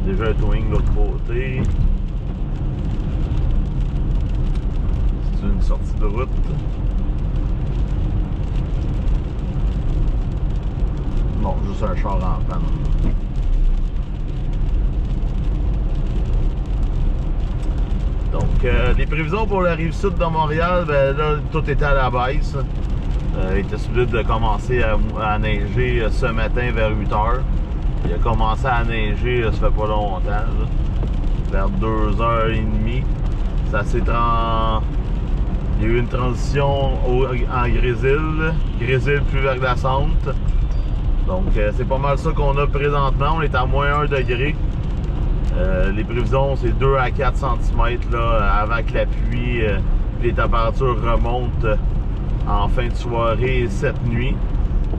Déjà un towing de l'autre côté. C'est une sortie de route. Non, juste un char en panne. Donc, les prévisions pour la rive sud de Montréal, ben là, tout était à la baisse. Il était supposé de commencer à neiger ce matin vers 8 h. Il a commencé à neiger, ça fait pas longtemps, là, vers 2h30. Ça s'est Il y a eu une transition en grésil, grésil plus verglaçante. Donc c'est pas mal ça qu'on a présentement. On est à moins 1 degré. Les prévisions, c'est 2 à 4 cm là, avant que la pluie, les températures remontent en fin de soirée cette nuit.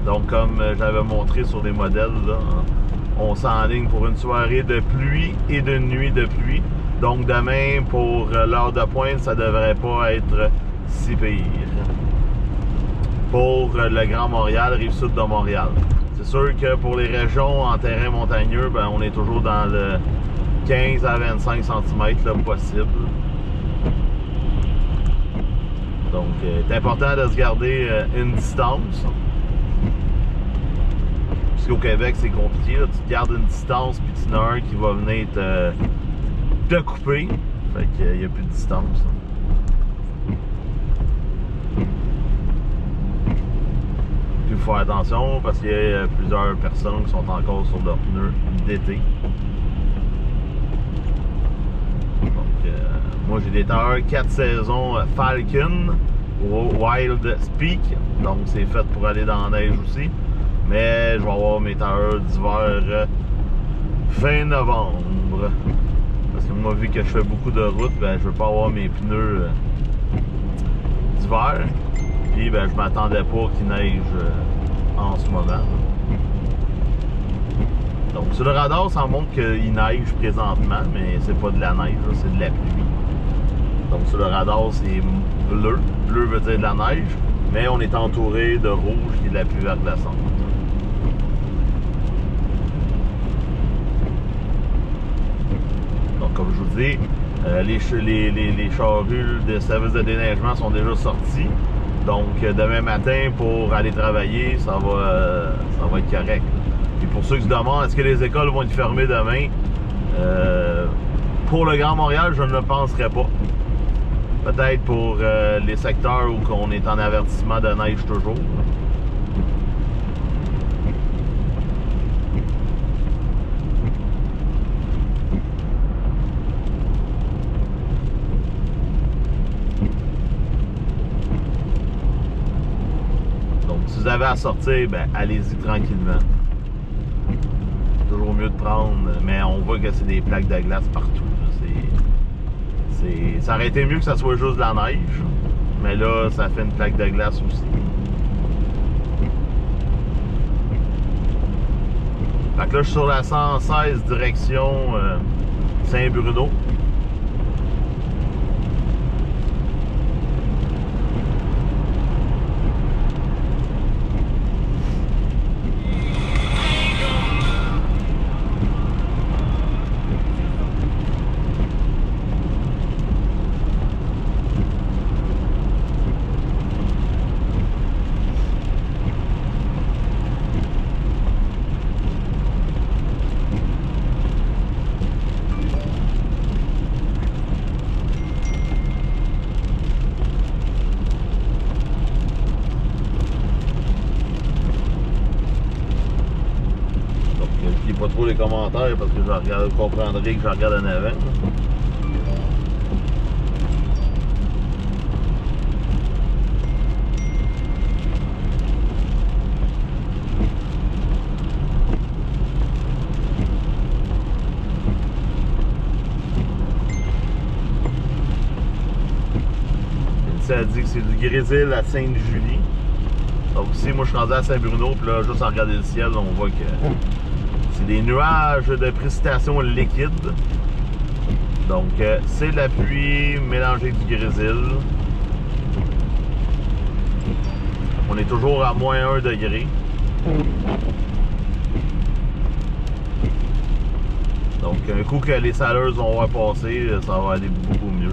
Donc comme j'avais montré sur des modèles, là, on s'enligne pour une soirée de pluie et de nuit de pluie. Donc demain, pour l'heure de pointe, ça devrait pas être si pire. Pour le Grand Montréal, Rive-Sud de Montréal. C'est sûr que pour les régions en terrain montagneux, ben, on est toujours dans le 15 à 25 cm là, possible. Donc, c'est important de se garder une distance. Au Québec, c'est compliqué. Là. Tu te gardes une distance, puis tu en as un qui va venir te couper. Fait qu'il n'y a plus de distance. Puis il faut faire attention parce qu'il y a plusieurs personnes qui sont encore sur leurs pneus d'été. Donc, moi, j'ai des tailleurs 4 saisons Falcon Wild Speak. Donc, c'est fait pour aller dans la neige aussi. Mais je vais avoir mes tailleurs d'hiver fin novembre. Parce que moi, vu que je fais beaucoup de route, ben, je veux pas avoir mes pneus d'hiver. Puis ben, je m'attendais pas qu'il neige en ce moment. Donc sur le radar, ça montre qu'il neige présentement, mais c'est pas de la neige, c'est de la pluie. Donc sur le radar, c'est bleu. Bleu veut dire de la neige, mais on est entouré de rouge qui est de la pluie verglaçante. Comme je vous dis, les charrues de service de déneigement sont déjà sortis. Donc, demain matin, pour aller travailler, ça va être correct. Et pour ceux qui se demandent, est-ce que les écoles vont être fermées demain? Pour le Grand Montréal, je ne le penserais pas. Peut-être pour les secteurs où on est en avertissement de neige toujours. Si vous avez à sortir, ben allez-y tranquillement. Toujours mieux de prendre, mais on voit que c'est des plaques de glace partout. Ça aurait été mieux que ça soit juste de la neige, mais là, ça fait une plaque de glace aussi. Fait que là, je suis sur la 116 direction Saint-Bruno. Pas trop les commentaires parce que je comprendrai que je regarde en avant. Ça dit que c'est du grésil à Sainte-Julie. Donc ici, moi je suis rendu à Saint-Bruno, puis là, juste en regarder le ciel, on voit que c'est des nuages de précipitation liquide. Donc c'est de la pluie mélangée avec du grésil. On est toujours à moins 1 degré. Donc un coup que les saleuses vont avoir passé, ça va aller beaucoup mieux.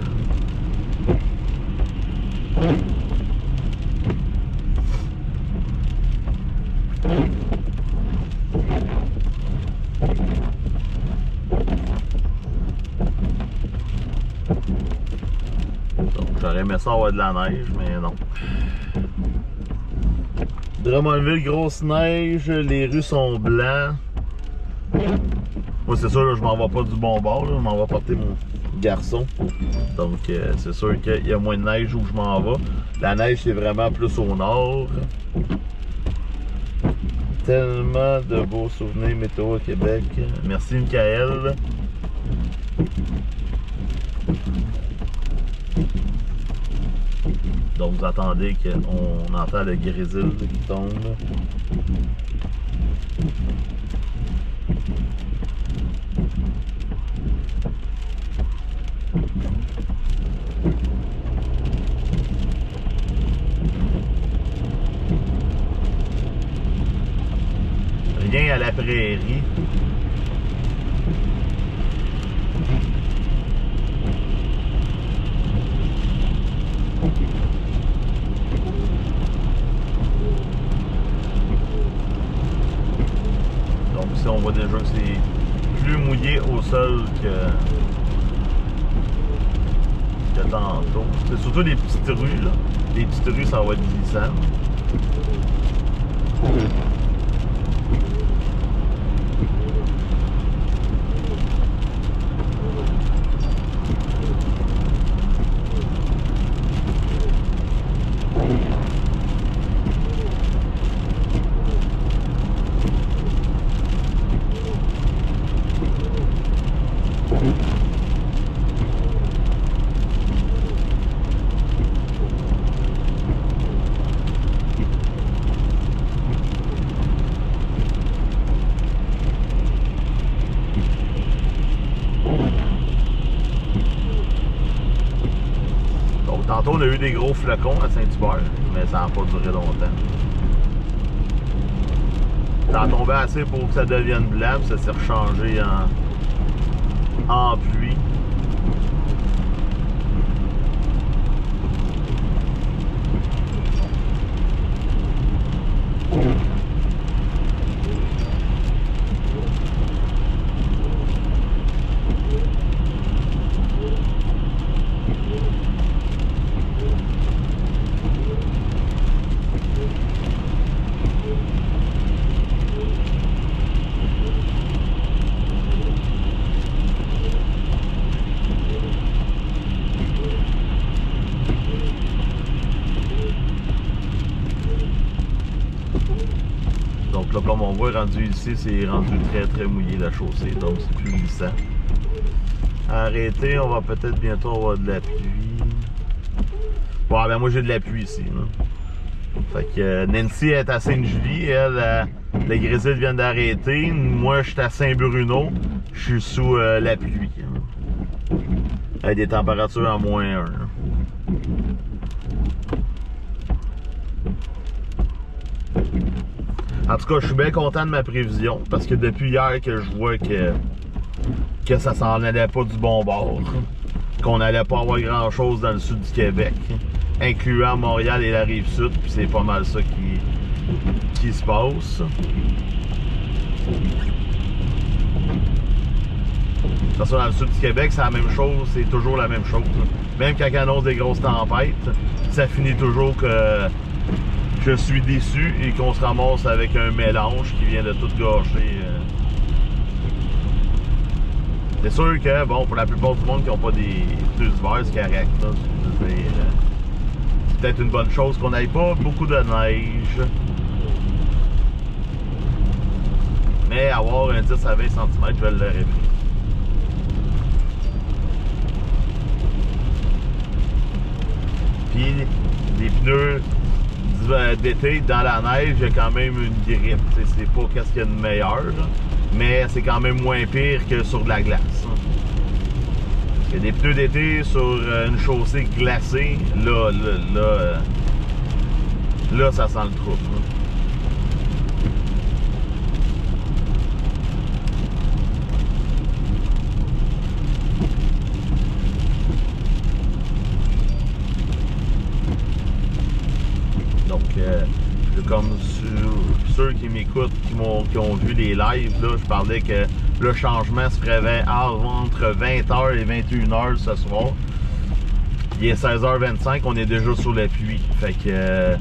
Donc j'aurais aimé ça avoir de la neige, mais non. Drummondville, grosse neige, les rues sont blancs. Moi c'est sûr, là, je m'en vais pas du bon bord, là, je m'en vais porter mon garçon. Donc c'est sûr qu'il y a moins de neige où je m'en vais. La neige c'est vraiment plus au nord. Tellement de beaux souvenirs météo à Québec. Merci Michael. Donc vous attendez qu'on entend le grésil qui tombe. Rien à la prairie. Donc ici on voit déjà que c'est plus mouillé au sol que tantôt. C'est surtout les petites rues là. Les petites rues ça va être glissant. Tantôt, on a eu des gros flocons à Saint-Hubert, mais ça n'a pas duré longtemps. Ça a tombé assez pour que ça devienne blanc, puis ça s'est rechangé en pluie. Donc là, comme on voit, rendu ici, c'est rendu très mouillé la chaussée, donc c'est plus glissant. Arrêtez, on va peut-être bientôt avoir de la pluie. Bon, ben moi j'ai de la pluie ici. Là. Fait que Nancy est à Sainte-Julie, elle, les grésil viennent d'arrêter. Moi, je suis à Saint-Bruno, je suis sous la pluie. Avec des températures à -1. En tout cas, je suis bien content de ma prévision parce que depuis hier que je vois que ça s'en allait pas du bon bord, qu'on n'allait pas avoir grand chose dans le sud du Québec, incluant Montréal et la Rive-Sud, puis c'est pas mal ça qui se passe. Parce que dans le sud du Québec, c'est la même chose, c'est toujours la même chose. Même quand on annonce des grosses tempêtes, ça finit toujours que je suis déçu et qu'on se ramasse avec un mélange qui vient de tout gâcher. C'est sûr que, bon, pour la plupart du monde qui n'ont pas des pneus d'hiver, c'est correct. C'est peut-être une bonne chose qu'on n'aille pas beaucoup de neige. Mais avoir un 10 à 20 cm, je vais le rêver. Puis, les pneus d'été dans la neige, il y a quand même une grippe. C'est pas qu'est-ce qu'il y a de meilleur, là, mais c'est quand même moins pire que sur de la glace. Il y a des pneus d'été sur une chaussée glacée, là ça sent le trouble. Donc, comme ceux qui m'écoutent, qui ont vu les lives, là, je parlais que le changement se ferait entre 20h et 21h ce soir. Il est 16h25, on est déjà sous la pluie. Fait que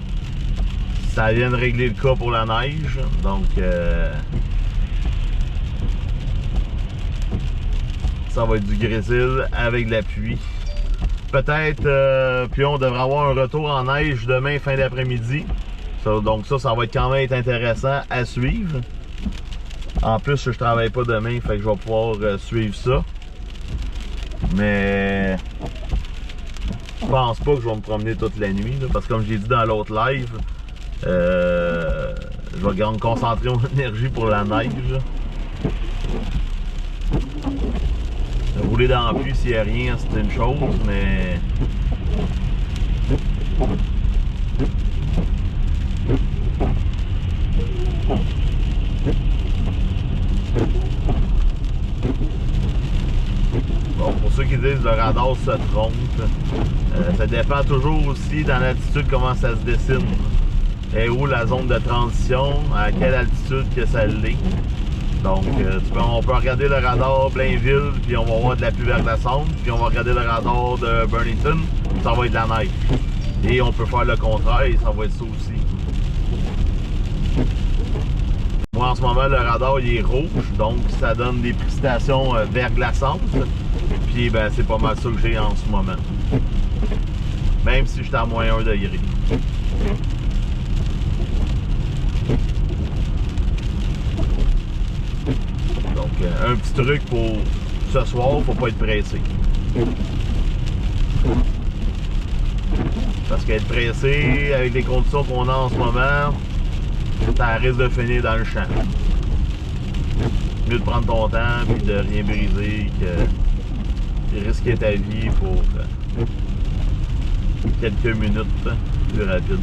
ça vient de régler le cas pour la neige. Donc ça va être du grésil avec de la pluie. Peut-être, puis on devrait avoir un retour en neige demain fin d'après-midi. Donc ça va être quand même intéressant à suivre. En plus, je travaille pas demain, fait que je vais pouvoir suivre ça. Mais je pense pas que je vais me promener toute la nuit, là, parce que comme j'ai dit dans l'autre live, je vais me concentrer mon énergie pour la neige. Rouler dans la pluie s'il n'y a rien, c'est une chose, mais bon, pour ceux qui disent le radar se trompe, ça dépend toujours aussi dans l'altitude comment ça se dessine. Et où la zone de transition, à quelle altitude que ça l'est. Donc, on peut regarder le radar Blainville, puis on va voir de la pluie verglaçante, puis on va regarder le radar de Burlington, ça va être de la neige. Et on peut faire le contraire, et ça va être ça aussi. Moi, en ce moment, le radar il est rouge, donc ça donne des précipitations verglaçantes. Puis, ben, c'est pas mal ça que j'ai en ce moment. Même si j'étais à moins 1 degré. Donc, un petit truc pour ce soir, faut pas être pressé. Parce qu'être pressé, avec les conditions qu'on a en ce moment, ça risque de finir dans le champ. Mieux de prendre ton temps et de rien briser que risquer ta vie pour quelques minutes plus rapide.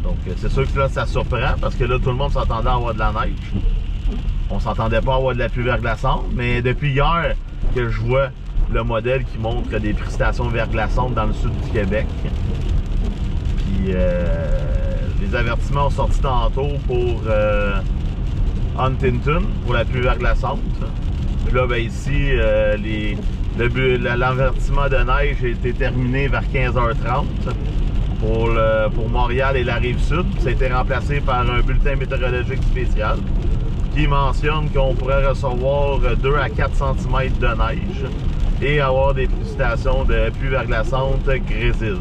Donc c'est sûr que là ça surprend parce que là tout le monde s'attendait à avoir de la neige. On s'entendait pas à avoir de la pluie verglaçante, mais depuis hier que je vois le modèle qui montre des précipitations verglaçantes dans le sud du Québec. Puis les avertissements ont sorti tantôt pour Huntington, pour la pluie verglaçante. Puis là, ben ici, l'avertissement de neige a été terminé vers 15h30 pour Montréal et la Rive-Sud. Ça a été remplacé par un bulletin météorologique spécial qui mentionne qu'on pourrait recevoir 2 à 4 cm de neige et avoir des précipitations de pluie verglaçante grésil.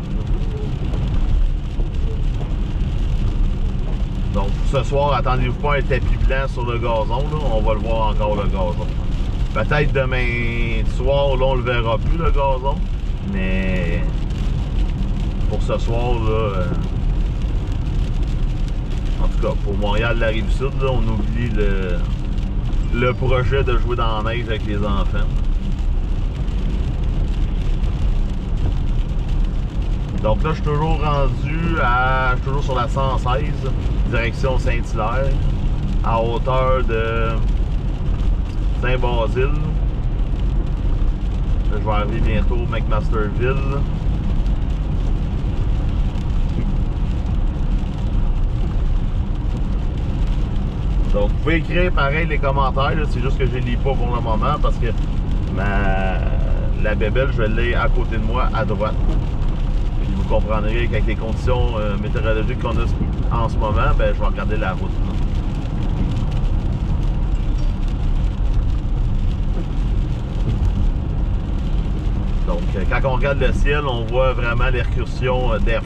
Donc ce soir, attendez-vous pas un tapis blanc sur le gazon, là. On va le voir encore le gazon. Peut-être demain soir, là, on le verra plus le gazon, mais pour ce soir, là, en tout cas, pour Montréal, la Rive-Sud, on oublie le projet de jouer dans la neige avec les enfants. Donc là, je suis toujours je suis toujours sur la 116, direction Saint-Hilaire, à hauteur de Saint-Basile. Là, je vais arriver bientôt McMasterville. Donc, vous pouvez écrire pareil les commentaires, c'est juste que je ne les lis pas pour le moment parce que la bébelle, je l'ai à côté de moi, à droite. Puis vous comprendrez qu'avec les conditions météorologiques qu'on a en ce moment, ben, je vais regarder la route. Donc, quand on regarde le ciel, on voit vraiment l'incursion d'air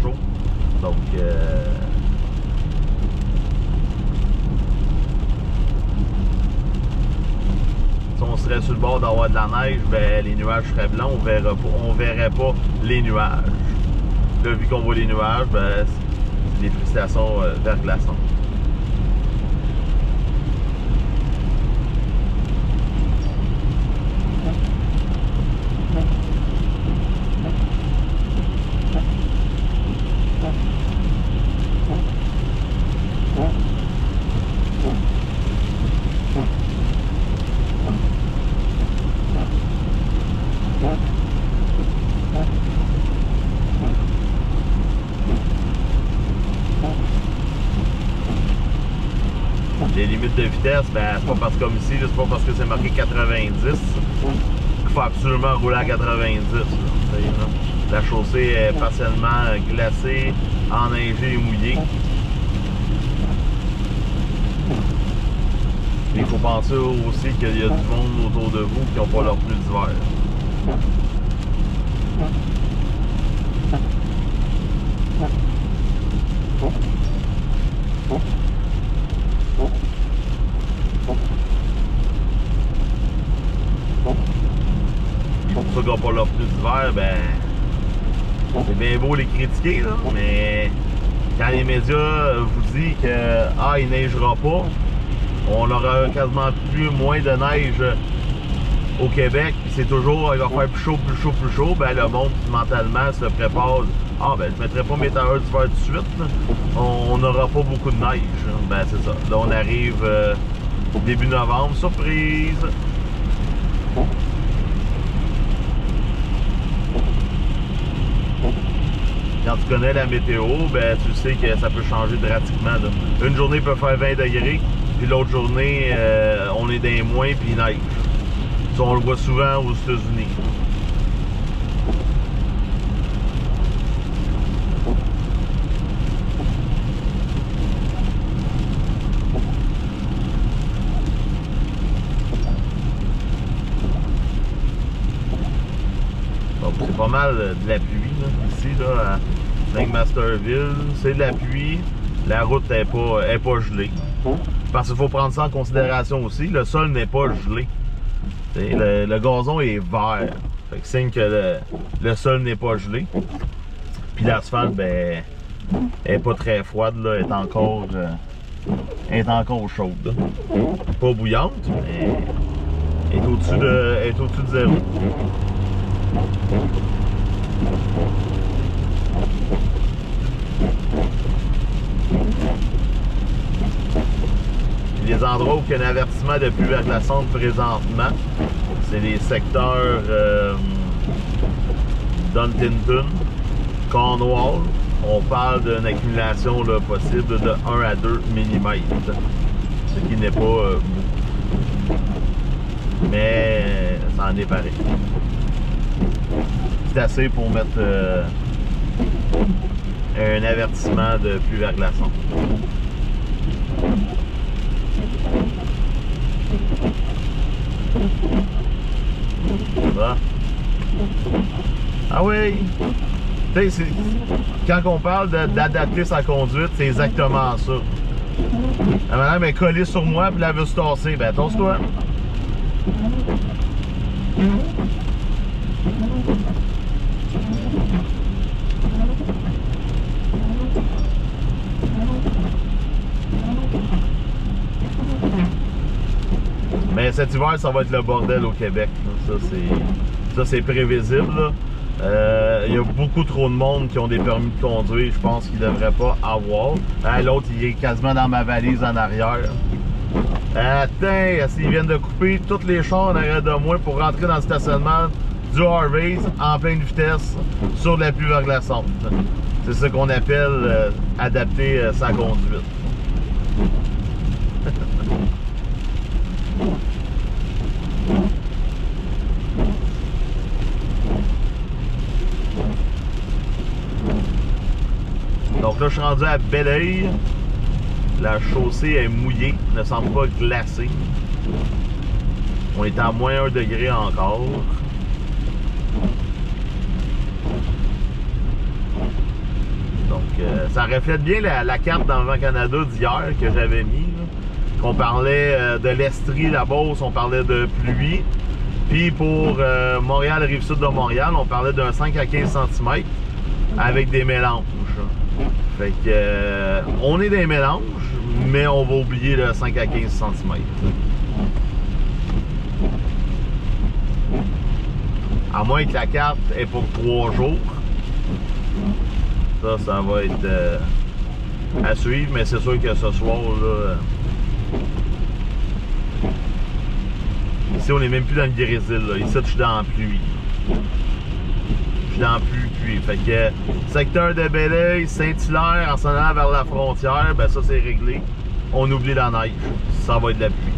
chaud. Donc, si on serait sur le bord d'avoir de la neige, ben, les nuages seraient blancs, on verrait pas les nuages. Là, vu qu'on voit les nuages, ben, c'est des précipitations verglaçantes. Les limites de vitesse, ben c'est pas parce que comme ici, c'est pas parce que c'est marqué 90 qu'il faut absolument rouler à 90. La chaussée est partiellement glacée, enneigée et mouillée. Il faut penser aussi qu'il y a du monde autour de vous qui n'ont pas leur pneus d'hiver. Pour ceux qui n'ont pas leur pneus d'hiver, ben c'est bien beau les critiquer, là, mais quand les médias vous disent que il neigera pas, on aura quasiment moins de neige au Québec, puis c'est toujours, il va faire plus chaud, plus chaud, plus chaud, ben le monde mentalement se prépare. Ben je mettrai pas mes tailleurs d'hiver tout de suite, là. On n'aura pas beaucoup de neige. Ben c'est ça. Là on arrive début novembre, surprise! Quand tu connais la météo, ben tu sais que ça peut changer drastiquement, là. Une journée peut faire 20 degrés, puis l'autre journée, on est dans les moins, puis il neige. Ça, on le voit souvent aux États-Unis. Donc, c'est pas mal de la pluie, là, ici, là, à Masterville. C'est de la pluie. La route n'est pas gelée. Parce qu'il faut prendre ça en considération aussi. Le sol n'est pas gelé. Le gazon est vert. Fait que signe que le sol n'est pas gelé. Puis l'asphalte, ben, est pas très froide, là, est encore chaude. Là. Pas bouillante, mais est au-dessus de zéro. Les endroits où il y a un avertissement de pluie verglaçante présentement, c'est les secteurs Duntinton, Cornwall. On parle d'une accumulation là, possible de 1 à 2 mm, ce qui n'est pas beaucoup. Mais ça en est pareil. C'est assez pour mettre un avertissement de pluie verglaçante. Ah oui! Quand on parle d'adapter sa conduite, c'est exactement ça. La madame est collée sur moi puis elle veut se tasser. Ben, tasse-toi! Mais cet hiver, ça va être le bordel au Québec. Ça, c'est prévisible. Il y a beaucoup trop de monde qui ont des permis de conduire. Je pense qu'ils ne devraient pas avoir. L'autre, il est quasiment dans ma valise en arrière. Attends, s'ils viennent de couper toutes les chars en arrière de moi pour rentrer dans le stationnement du Harvey's en pleine vitesse sur de la pluie verglaçante. C'est ça qu'on appelle adapter sa conduite. Donc là, je suis rendu à Belleuil. La chaussée est mouillée, ne semble pas glacée. On est à moins 1 degré encore. Donc, ça reflète bien la carte d'Envent Canada d'hier que j'avais mis. On parlait de l'Estrie, la Beauce, on parlait de pluie. Puis pour Montréal, Rive-Sud de Montréal, on parlait d'un 5 à 15 cm avec des mélanges. Fait que on est des mélanges, mais on va oublier le 5 à 15 cm. À moins que la carte est pour 3 jours. Ça va être à suivre, mais c'est sûr que ce soir, là, ici, on n'est même plus dans le grésil. Là. Ici, je suis dans la pluie. puis dans pluie. Fait que secteur de Belleuil, Saint-Hilaire, en s'en allant vers la frontière, ben ça c'est réglé. On oublie la neige, ça va être de la pluie.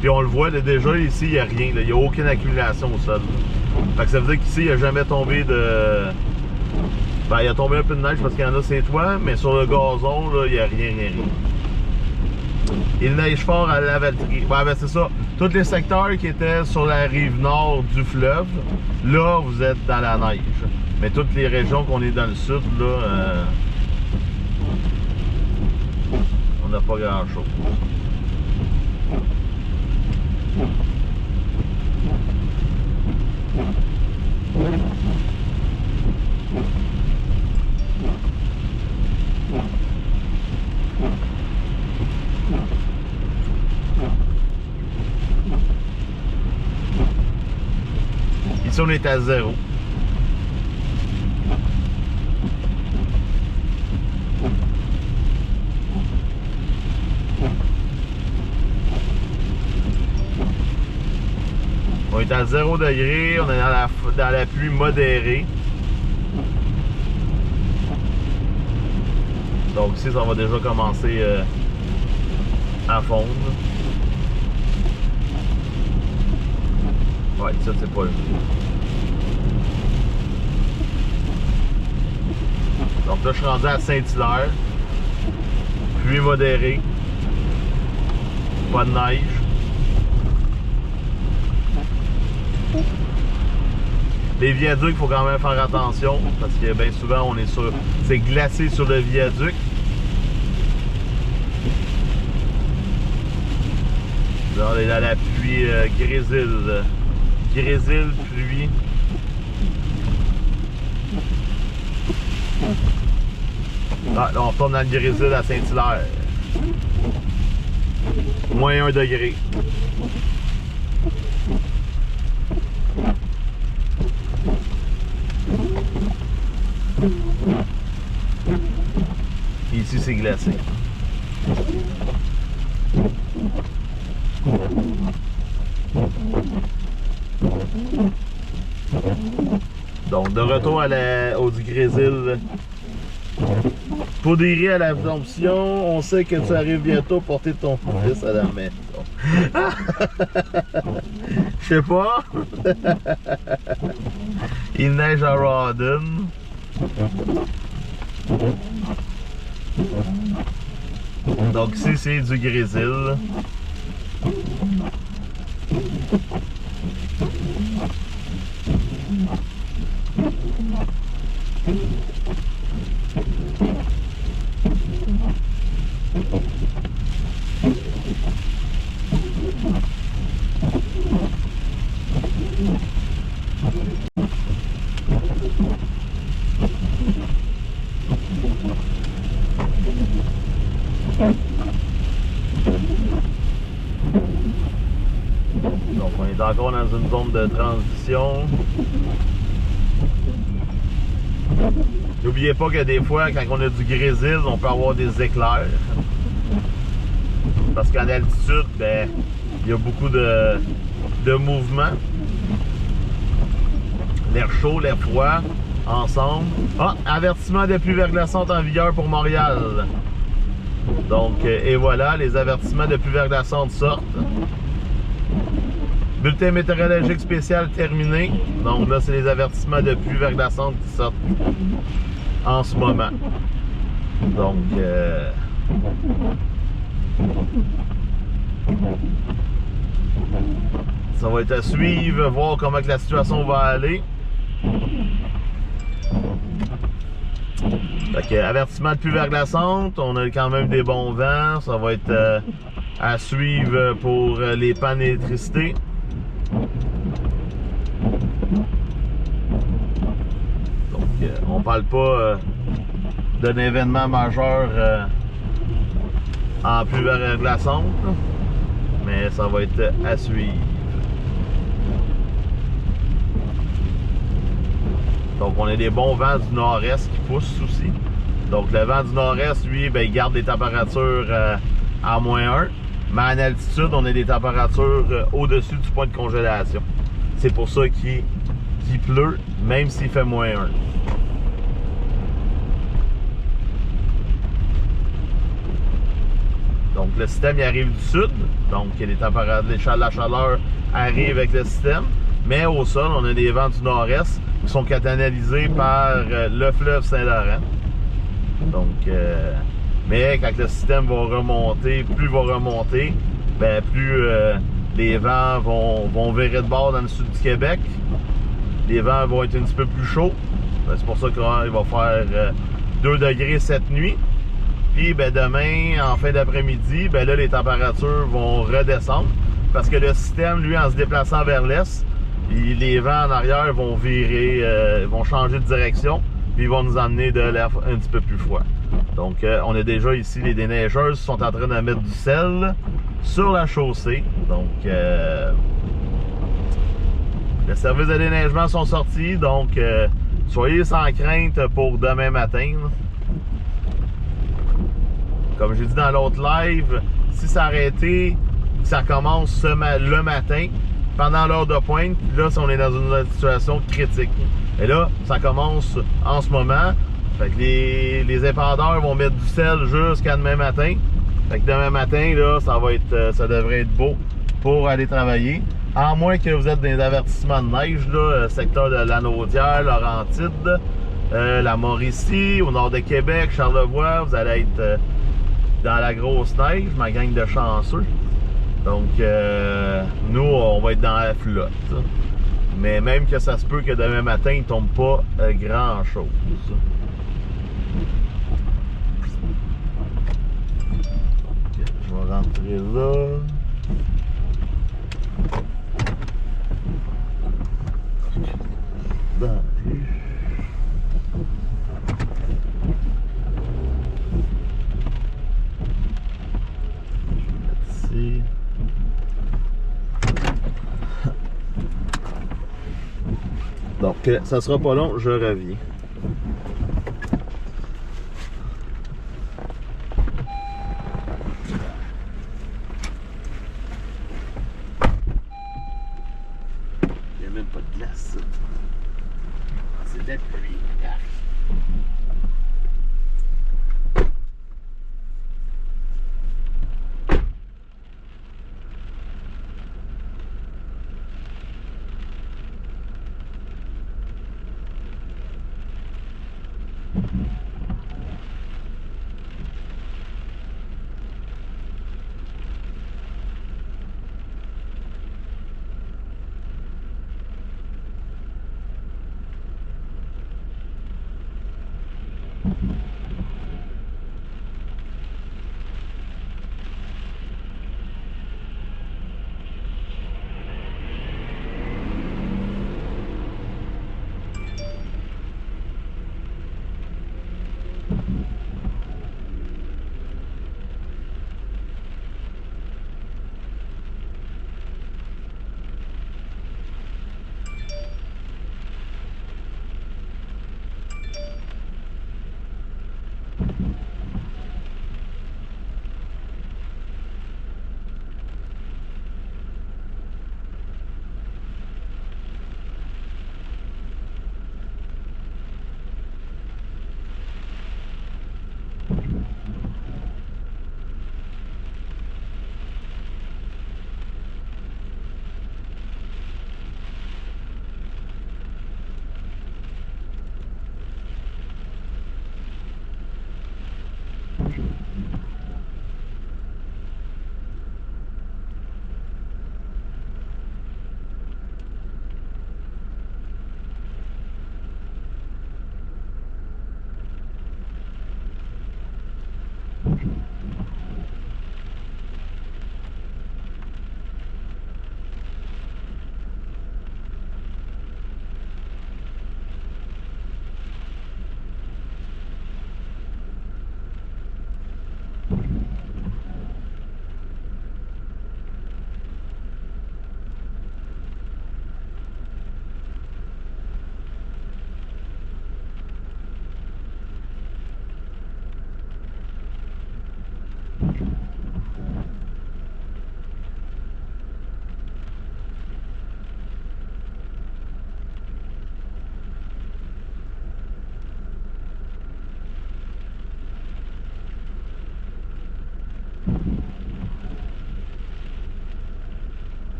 Puis on le voit, là, déjà ici, il n'y a rien, il n'y a aucune accumulation au sol. Fait que ça veut dire qu'ici, il n'y a jamais tombé de... Ben, il a tombé un peu de neige parce qu'il y en a ses toits, mais sur le gazon, là, il n'y a rien. Il neige fort à la Valtrie. Ben, c'est ça. Tous les secteurs qui étaient sur la rive nord du fleuve, là, vous êtes dans la neige. Mais toutes les régions qu'on est dans le sud, là, on n'a pas grand-chose. Ici, on est à 0. On est à 0 degré, on est dans la pluie modérée. Donc ici, ça va déjà commencer à fondre. Ouais, ça c'est pas le... Donc là, je suis rendu à Saint-Hilaire. Pluie modérée. Pas de neige. Les viaducs, il faut quand même faire attention parce que bien souvent, on est sur... c'est glacé sur le viaduc. Là, on est dans la pluie grésil. Grésil, pluie. Ah, là, on retourne dans le grésil à Saint-Hilaire. Moins 1 degré. Ici, c'est glacé. Donc, de retour au du Grésil. Poudrier à l'Assomption, on sait que tu arrives bientôt porter ton fils à la maison. Je sais pas. Il neige à Rawdon. Donc ici c'est du Grésil. Donc on est encore dans une zone de transition. N'oubliez pas que des fois, quand on a du grésil, on peut avoir des éclairs. Parce qu'en altitude, ben, il y a beaucoup de mouvement. L'air chaud, l'air froid, ensemble. Ah, avertissement de pluie verglaçante en vigueur pour Montréal. Donc, et voilà, les avertissements de pluie verglaçante sortent. Bulletin météorologique spécial terminé. Donc là, c'est les avertissements de pluie verglaçante qui sortent en ce moment. Donc, ça va être à suivre, voir comment que la situation va aller. Fait que, avertissement de pluie verglaçante, on a quand même des bons vents. Ça va être à suivre pour les pannes d'électricité. Donc, on parle pas d'un événement majeur en pluie verglaçante, mais ça va être à suivre. Donc, on a des bons vents du nord-est qui poussent aussi. Donc, le vent du nord-est, lui, ben, il garde des températures à -1. Mais en altitude, on a des températures au-dessus du point de congélation. C'est pour ça qu'il pleut, même s'il fait -1. Donc le système il arrive du sud, donc la chaleur arrive avec le système, mais au sol, on a des vents du nord-est qui sont canalisés par le fleuve Saint-Laurent. Donc, mais quand le système va remonter, plus va remonter, ben, plus les vents vont virer de bord dans le sud du Québec. Les vents vont être un petit peu plus chauds. Ben, c'est pour ça qu'il va faire 2 degrés cette nuit. Puis ben, demain, en fin d'après-midi, ben, là, les températures vont redescendre parce que le système, lui, en se déplaçant vers l'est, les vents en arrière vont virer, vont changer de direction, puis ils vont nous emmener de l'air un petit peu plus froid. Donc, on a déjà ici, les déneigeuses sont en train de mettre du sel sur la chaussée. Donc, les services de déneigement sont sortis, donc soyez sans crainte pour demain matin. Comme j'ai dit dans l'autre live, si ça arrêtait, ça commence le matin, pendant l'heure de pointe, là, on est dans une situation critique. Et là, ça commence en ce moment. Fait que les épandeurs vont mettre du sel jusqu'à demain matin. Fait que demain matin, là, ça devrait être beau pour aller travailler. À moins que vous êtes dans des avertissements de neige, là, secteur de Lanaudière, Laurentide, la Mauricie, au nord de Québec, Charlevoix, vous allez être dans la grosse neige, ma gang de chanceux. Donc, nous, on va être dans la flotte. Mais même que ça se peut que demain matin, il ne tombe pas grand-chose. Okay, je vais rentrer là. Dans la rue. Ici. Donc, ça sera pas long, je reviens. Il n'y a même pas de glace. C'est de la pluie.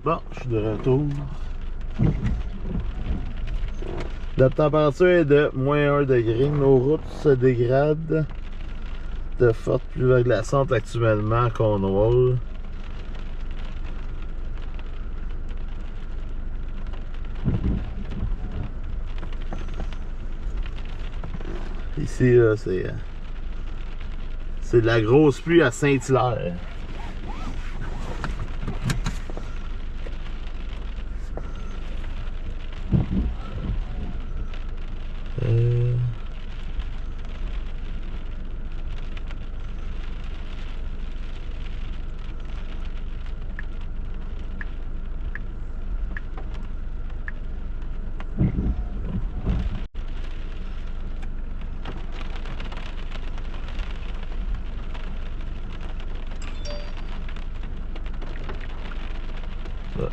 Bon, je suis de retour. La température est de moins 1 degré. Nos routes se dégradent. De fortes pluies glaçantes actuellement à Cornwall. Ici, là, c'est de la grosse pluie à Saint-Hilaire.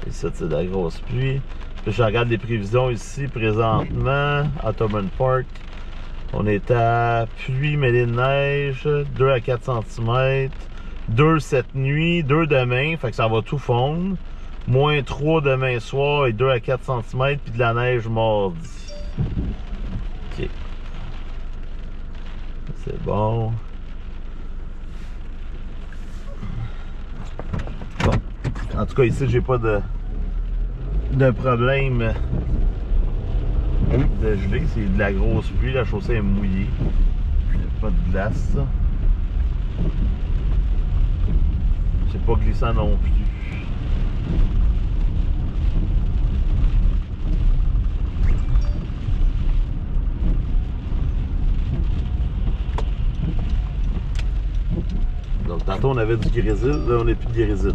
Ici, c'est de la grosse pluie. Puis je regarde les prévisions ici présentement à Thomond Park. On est à pluie mêlée de neige, 2 à 4 cm, 2 cette nuit, 2 demain, fait que ça va tout fondre. Moins 3 demain soir et 2 à 4 cm, puis de la neige mardi. Ok. C'est bon. Bon. En tout cas, ici, j'ai pas de problème de gelée. C'est de la grosse pluie. La chaussée est mouillée. Il n'y a pas de glace. C'est pas glissant non plus. Donc tantôt on avait du grésil, là on n'est plus de grésil.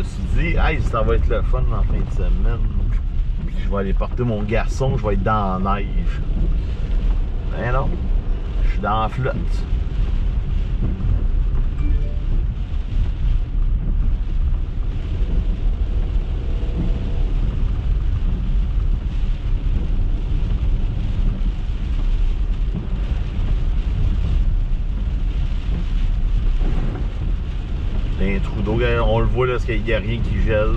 suis dit, hey, ça va être le fun en fin de semaine. Puis je vais aller porter mon garçon, je vais être dans la neige. Ben non, je suis dans la flotte. Un trou d'eau, on le voit là, parce qu'il n'y a rien qui gèle.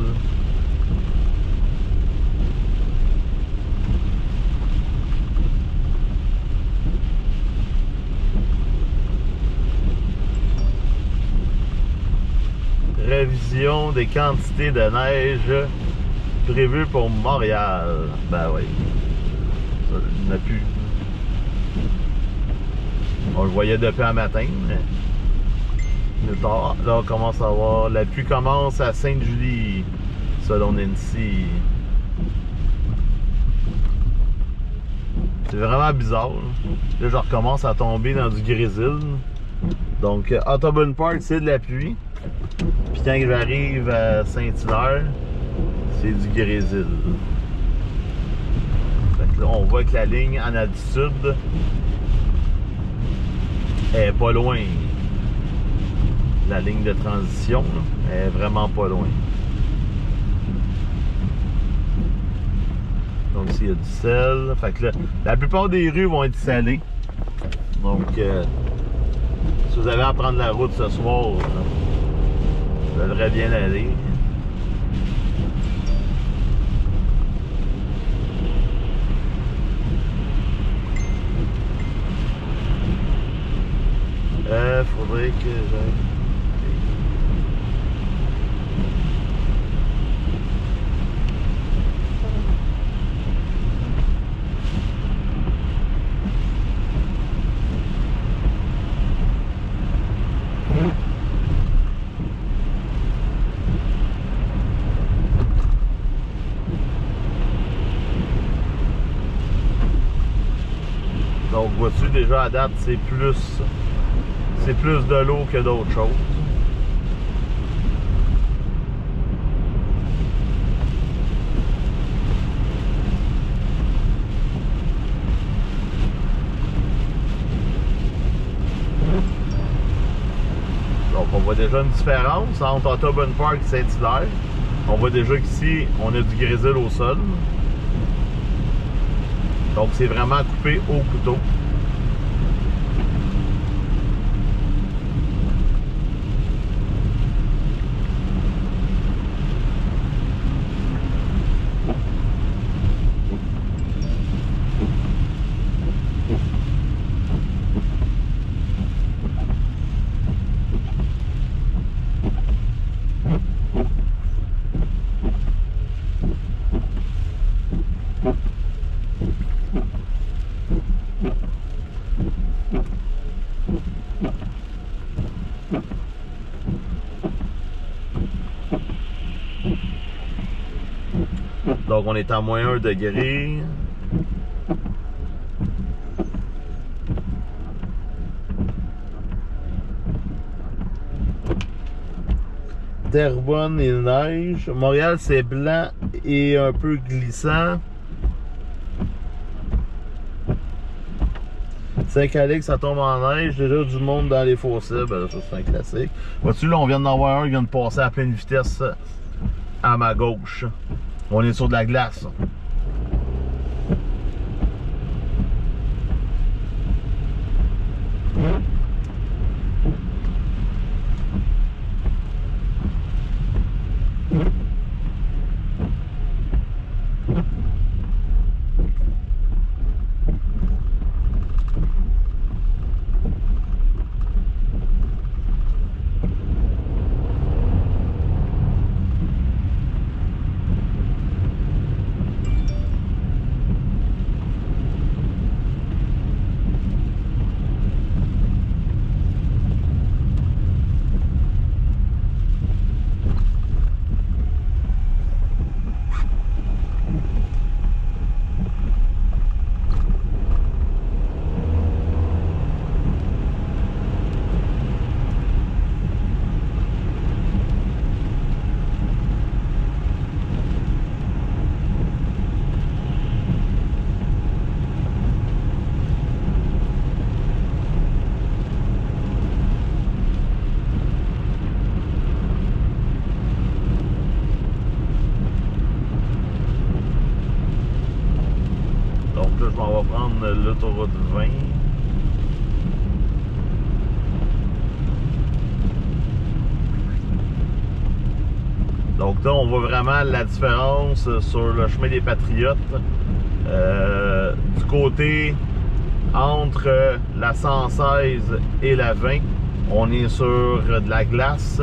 Révision des quantités de neige prévues pour Montréal. Ben oui. Ça, il n'y en a plus. On le voyait depuis un matin, mais plus tard, là on commence à voir. La pluie commence à Sainte-Julie, selon Nancy. C'est vraiment bizarre. Là, je recommence à tomber dans du grésil. Donc, Audubon Park, c'est de la pluie. Puis quand j'arrive à Saint-Hilaire, c'est du grésil. Fait que là, on voit que la ligne en altitude est pas loin. La ligne de transition là, est vraiment pas loin. Donc ici il y a du sel. Fait que là, la plupart des rues vont être salées. Donc si vous avez à prendre la route ce soir, ça devrait bien aller. Faudrait que j'aille. Donc vois-tu déjà à date c'est plus de l'eau que d'autres choses. Donc on voit déjà une différence entre Audubon Park et Saint-Hilaire. On voit déjà qu'ici on a du grésil au sol. Donc c'est vraiment coupé au couteau. Donc on est à moins 1 degré. Terrebonne et neige. Montréal c'est blanc et un peu glissant. Saint-Calix ça tombe en neige. Déjà du monde dans les fossés. Ben ça c'est un classique. Vois-tu là on vient d'en avoir un qui vient de passer à pleine vitesse à ma gauche. On est sur de la glace. prendre l'autoroute 20. Donc là, on voit vraiment la différence sur le chemin des Patriotes. Du côté entre la 116 et la 20, on est sur de la glace,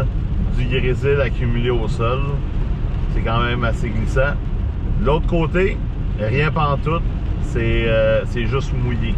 du grésil accumulé au sol. C'est quand même assez glissant. De l'autre côté, rien pantoute, c'est juste mouillé.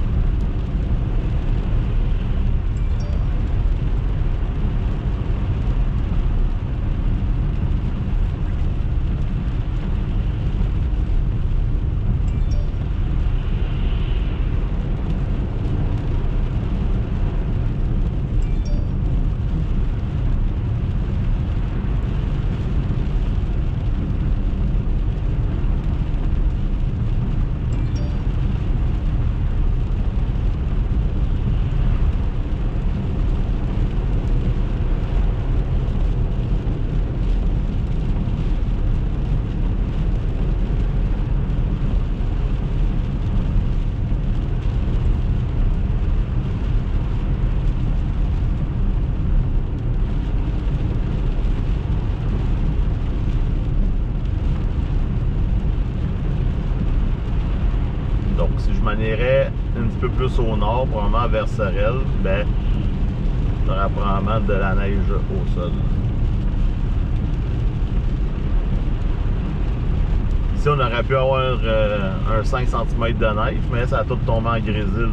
Donc, si je m'en irais un petit peu plus au nord, probablement vers Sorel, ben, il y aura probablement de la neige au sol. Ici, on aurait pu avoir un 5 cm de neige, mais ça a tout tombé en grésil.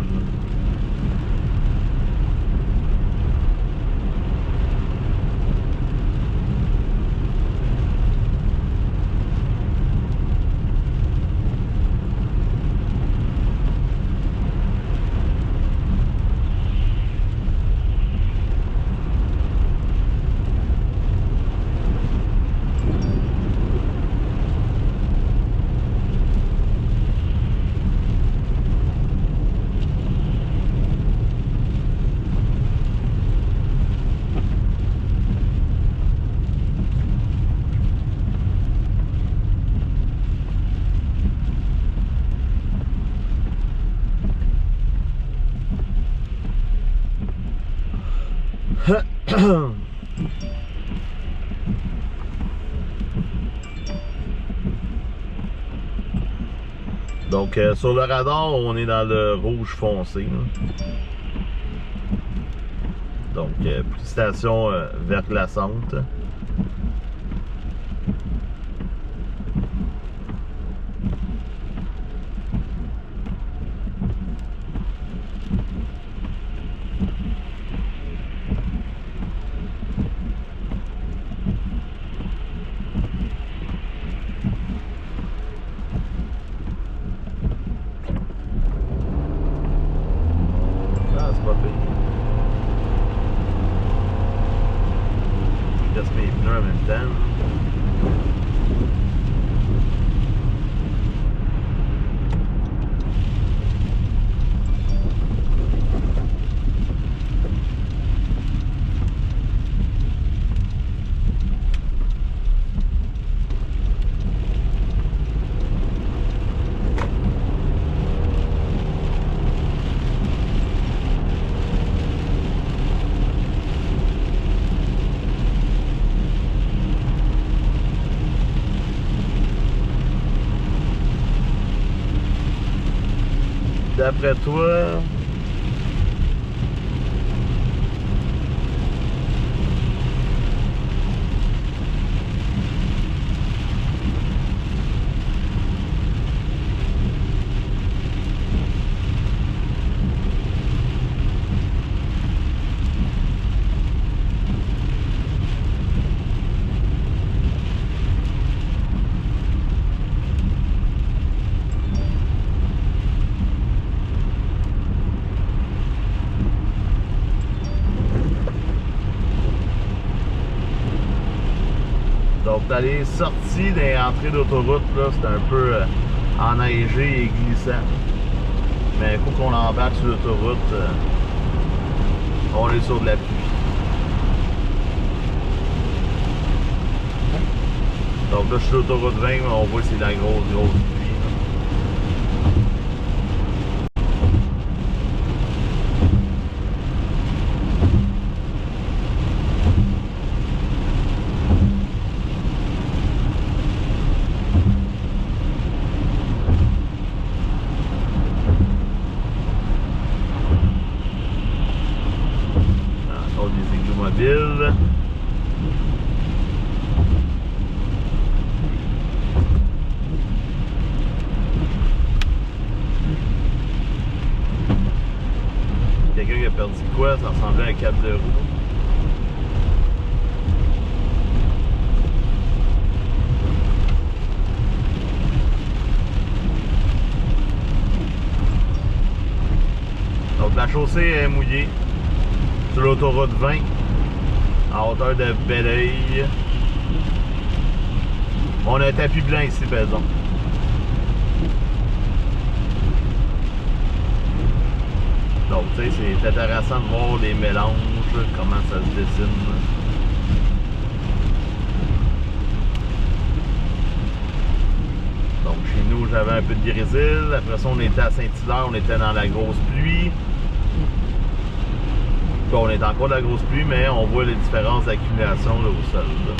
Donc, sur le radar, on est dans le rouge foncé. Donc, station verglaçante. Je casse mes pneus en même temps. D'après toi, donc dans les sorties des entrées d'autoroute, là, c'est un peu enneigé et glissant. Mais un coup qu'on embarque sur l'autoroute, on est sur de la pluie. Donc là, je suis sur l'autoroute 20, mais on voit que c'est de la grosse pluie. automobile. Quelqu'un qui a perdu quoi? Ça ressemblait à un cap de roue. Donc la chaussée est mouillée sur l'autoroute 20 en hauteur de Belleuil. On a un tapis blanc ici, par exemple. Donc, tu sais, c'est intéressant de voir les mélanges, comment ça se dessine. Donc, chez nous, j'avais un peu de grésil. Après ça, on était à Saint-Hilaire, on était dans la grosse pluie. Puis, on est encore dans la grosse pluie, mais on voit les différences d'accumulation là, au sol. Là.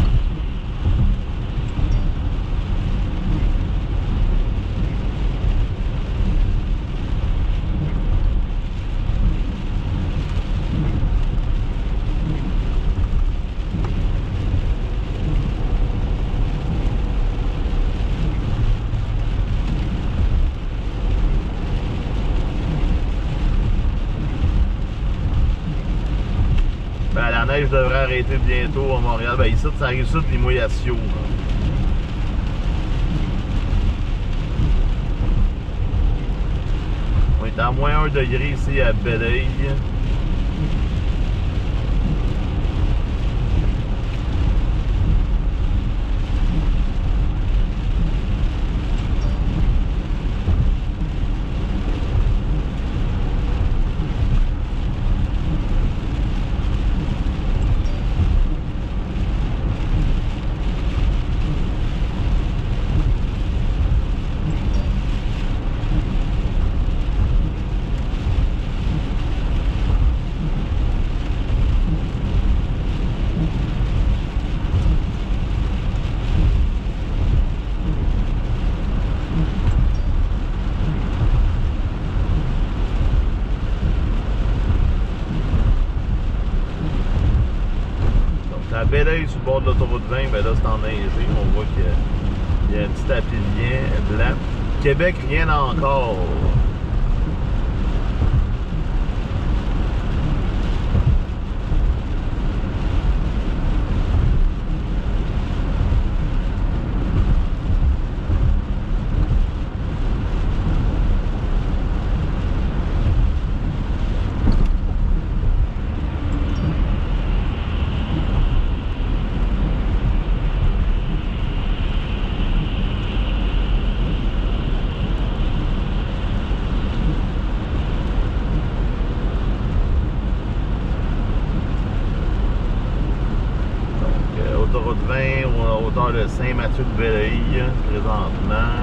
Ben, la neige devrait arrêter bientôt à Montréal. Ben, ici, ça arrive sud, les mouillations. On est à moins 1 degré ici à Belleuil. À Belleuil, sur le bord de l'autoroute 20, ben là c'est enneigé. On voit qu'il y a un petit tapis blanc. Québec, rien encore. Autoroute 20, à hauteur de Saint-Mathieu-de-Belleuil, présentement.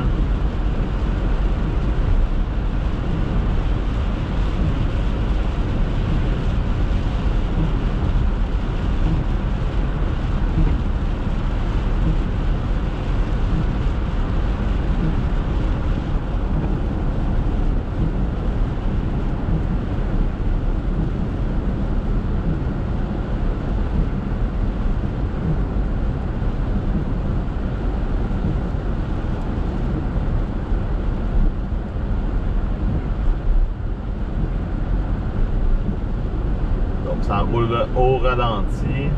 Ça roule au ralenti.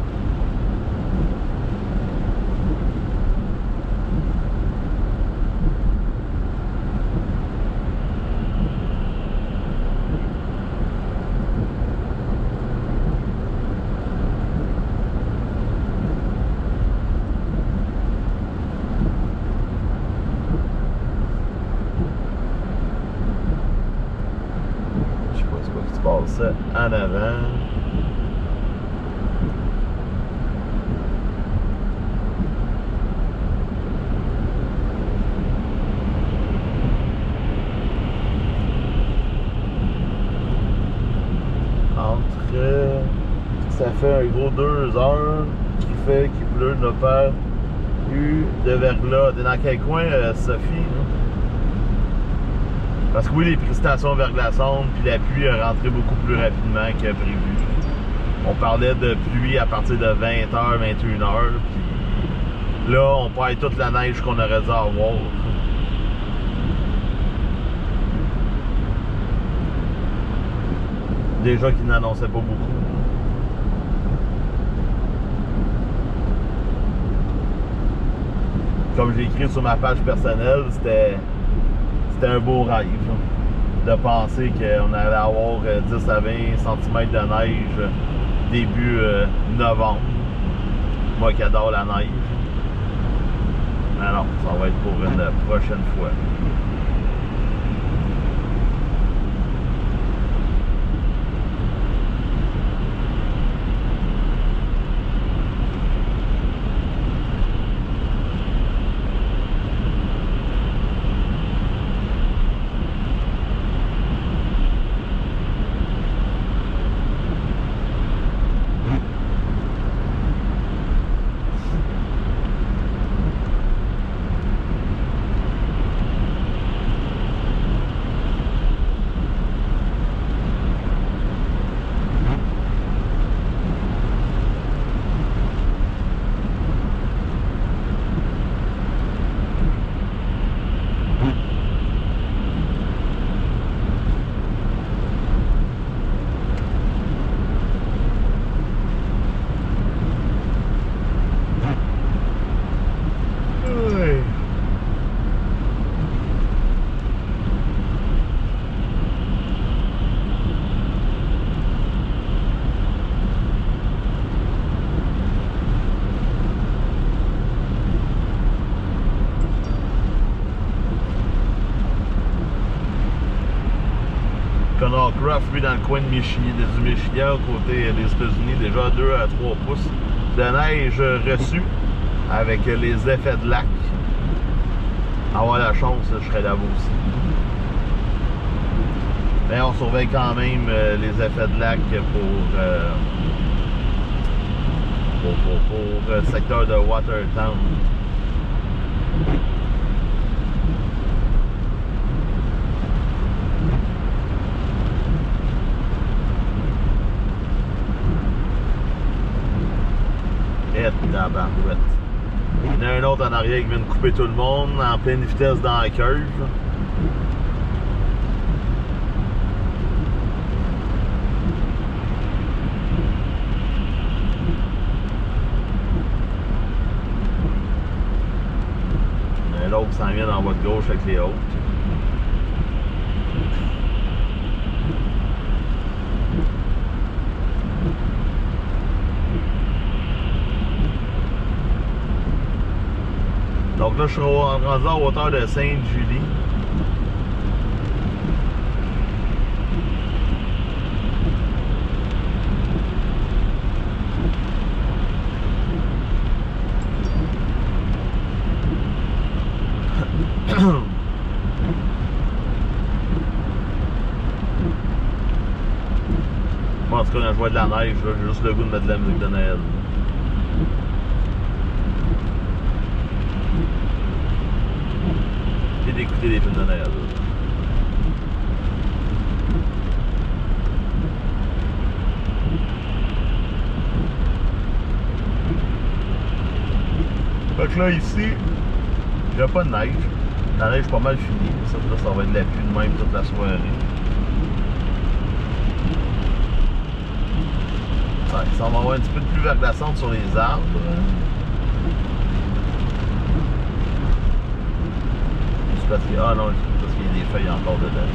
Je sais pas ce qui se passe en avant. Ça fait un gros 2 heures qui fait qu'il pleut, n'a pas eu de verglas. T'es dans quel coin, Sophie? Hein? Parce que oui, les précipitations verglaçantes, puis la pluie a rentré beaucoup plus rapidement que prévu. On parlait de pluie à partir de 20h, 21h. Puis là, on perd toute la neige qu'on aurait dû avoir. Déjà qu'ils n'annonçaient pas beaucoup. Comme j'ai écrit sur ma page personnelle, c'était un beau rêve de penser qu'on allait avoir 10 à 20 cm de neige début novembre. Moi qui adore la neige. Mais non, ça va être pour une prochaine fois. Connor Croft, lui, dans le coin du Michigan, côté des États-Unis, déjà 2 à 3 pouces de neige reçue avec les effets de lac. Avoir la chance, je serais là-bas aussi. Mais on surveille quand même les effets de lac pour le secteur de Watertown. Et tabarouette. Il y en a un autre en arrière qui vient de couper tout le monde en pleine vitesse dans la curve. Il y en a un autre qui s'en vient dans votre gauche avec les autres. Donc là, je suis rendu à hauteur de Sainte-Julie. Bon, en tout cas, quand je vois de la neige, j'ai juste le goût de mettre de la musique de Noël. Et d'écouter des films de Noël. Fait que là, ici, il n'y a pas de neige. La neige est pas mal finie. Ça va être de la pluie de même toute la soirée. Ouais, ça va avoir un petit peu de pluie verglaçante sur les arbres. C'est parce que... Ah non, c'est parce qu'il y a des feuilles encore dedans.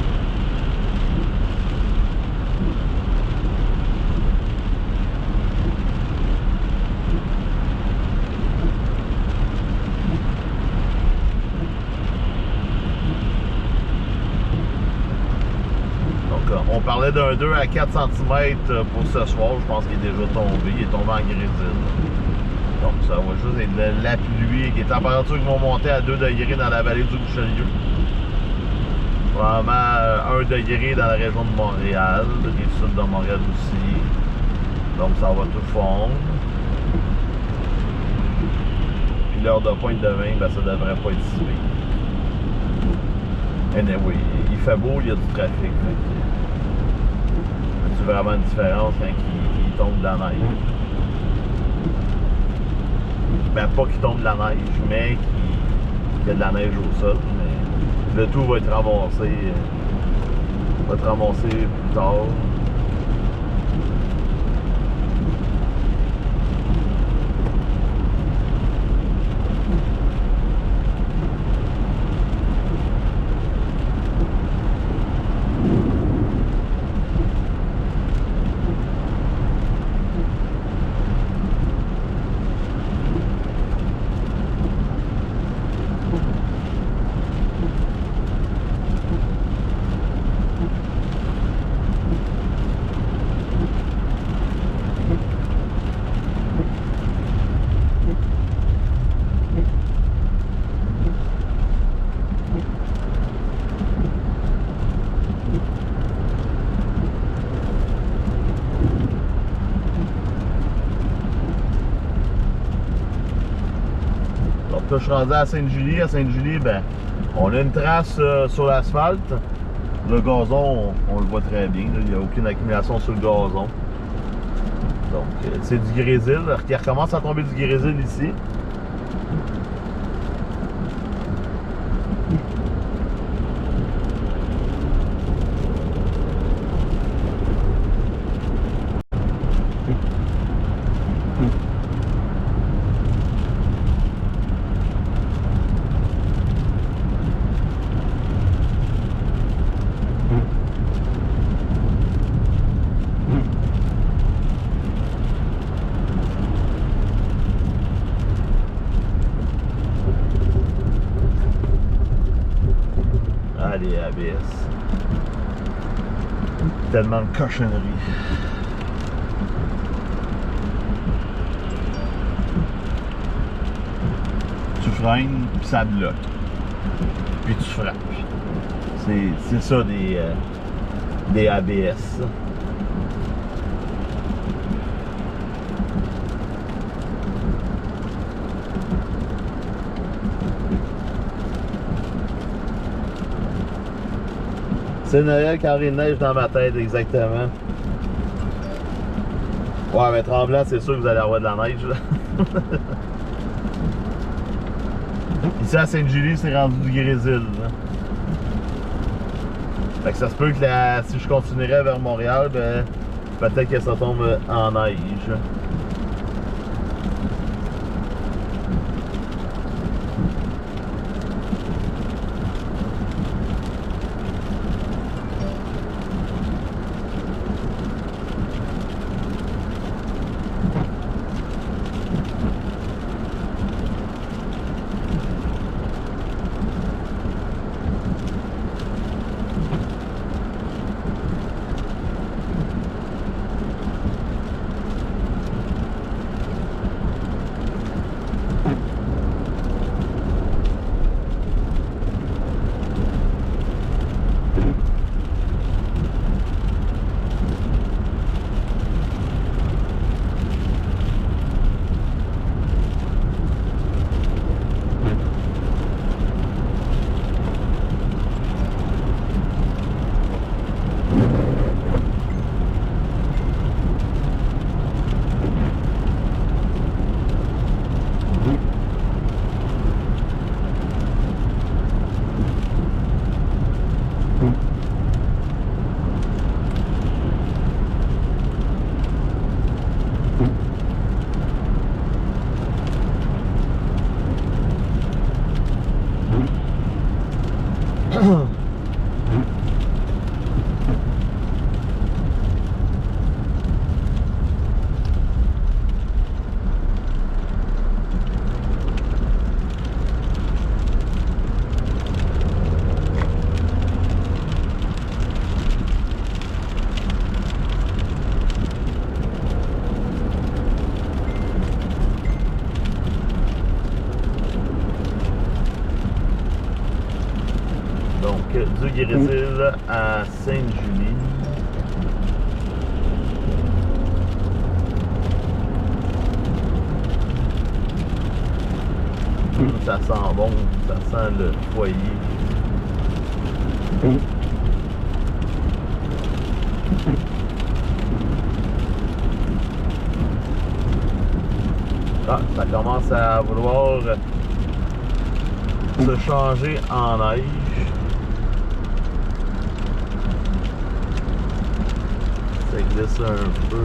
On parlait d'un 2 à 4 cm pour ce soir. Je pense qu'il est déjà tombé. Il est tombé en grésil. Donc ça va juste être de la pluie. Les températures qui vont monter à 2 degrés dans la vallée du Richelieu. Probablement 1 degré dans la région de Montréal. Les sud de Montréal aussi. Donc ça va tout fondre. Puis l'heure de pointe de vin, ben, ça devrait pas être si pire. Anyway, il fait beau, il y a du trafic. C'est vraiment une différence quand il tombe de la neige. Ben, pas qu'il tombe de la neige, mais qu'il y a de la neige au sol. Mais le tout va être ramassé, plus tard. Là, je suis rendu à Sainte-Julie. À Sainte-Julie, ben, on a une trace sur l'asphalte. Le gazon, on le voit très bien. Là, il n'y a aucune accumulation sur le gazon. Donc, c'est du grésil. Il recommence à tomber du grésil ici. Les ABS. Tellement de cochonneries. Tu freines, puis ça bloque. Puis tu frappes. C'est ça des ABS. C'est Noël quand il neige dans ma tête, exactement. Ouais, mais Tremblant, c'est sûr que vous allez avoir de la neige, là. Ici à Sainte-Julie, c'est rendu du grésil, là. Fait que ça se peut que si je continuerais vers Montréal, ben, peut-être que ça tombe en neige. Du grésil à Sainte-Julie. Ça sent bon, ça sent le foyer. Ah, ça commence à vouloir se changer en neige. Ça glisse un peu.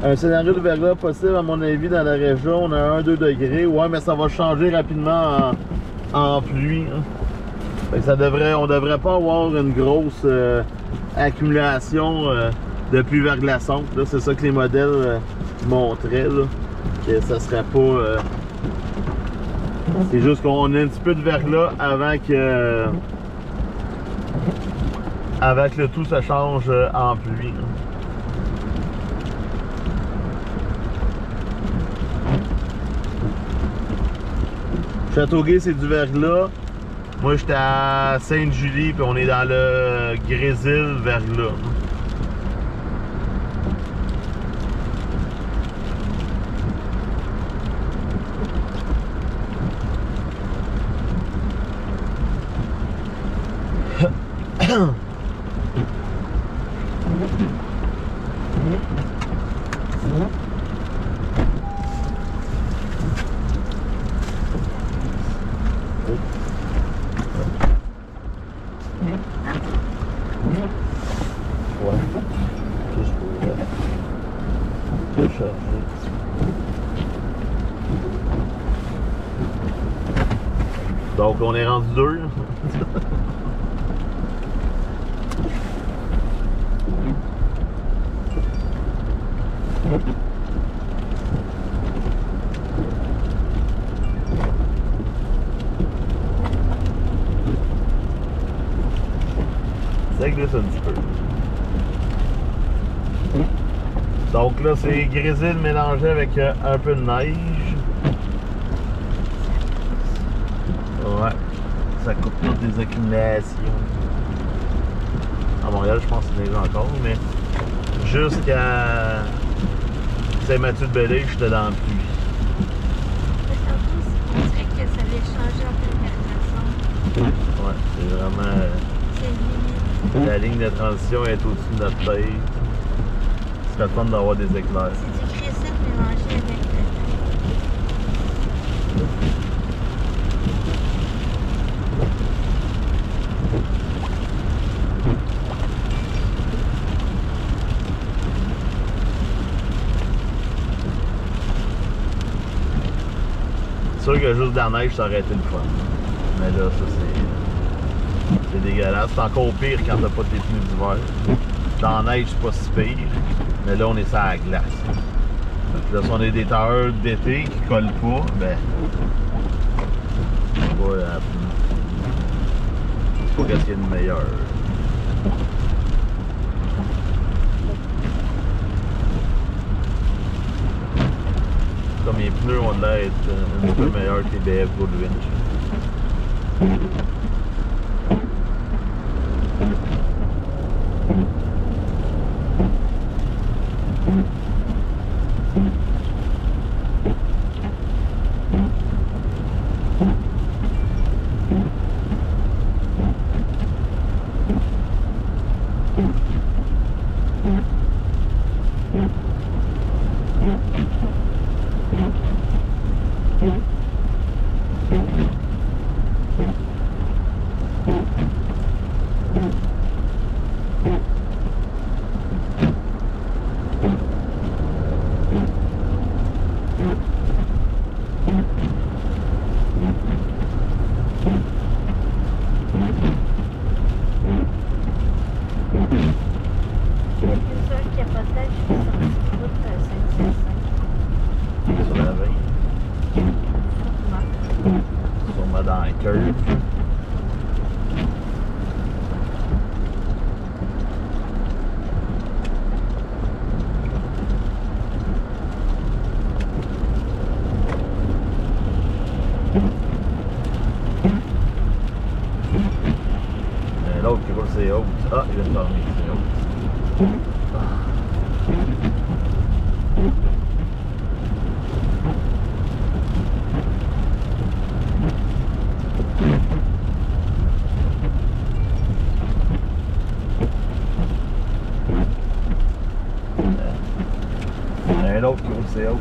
Un scénario de verglas possible, à mon avis, dans la région. On a 1-2 degrés. Ouais, mais ça va changer rapidement en pluie. Hein. Fait que on devrait pas avoir une grosse accumulation de pluie verglaçante. C'est ça que les modèles montraient. Là, que ça serait pas... c'est juste qu'on a un petit peu de verglas avant que le tout se change en pluie. Hein. Châteauguay, c'est du verglas. Moi, j'étais à Sainte-Julie, puis on est dans le Grésil-Verglas. Donc on est rendu 2. Ça glisse un petit peu. Donc là, c'est grésil mélangé avec un peu de neige. Ouais, ça coupe toutes les accumulations. À Montréal, je pense que c'est neige encore, mais jusqu'à Saint-Mathieu-de-Belleuil, j'étais dans la pluie. On dirait que ça allait changer en température. Ouais, c'est vraiment... la ligne de transition est au-dessus de notre tête. C'est le fun d'avoir des éclairs. C'est du grésil mélangé avec le temps. C'est sûr que juste dans la neige, ça aurait été le fun. Mais là, ça, c'est dégueulasse. C'est encore pire quand t'as pas tes pneus d'hiver. Dans la neige, c'est pas si pire. Mais là, on est sur la glace. Donc là, si on a des tailleurs d'été qui collent pas, ben... c'est pas qu'est-ce qu'il y a de meilleur. Comme les pneus ont l'air d'être un peu meilleurs que les BF Goldwinch. C'est ça qui a pas de tête, je suis sortie. Un autre qui roule ses hautes.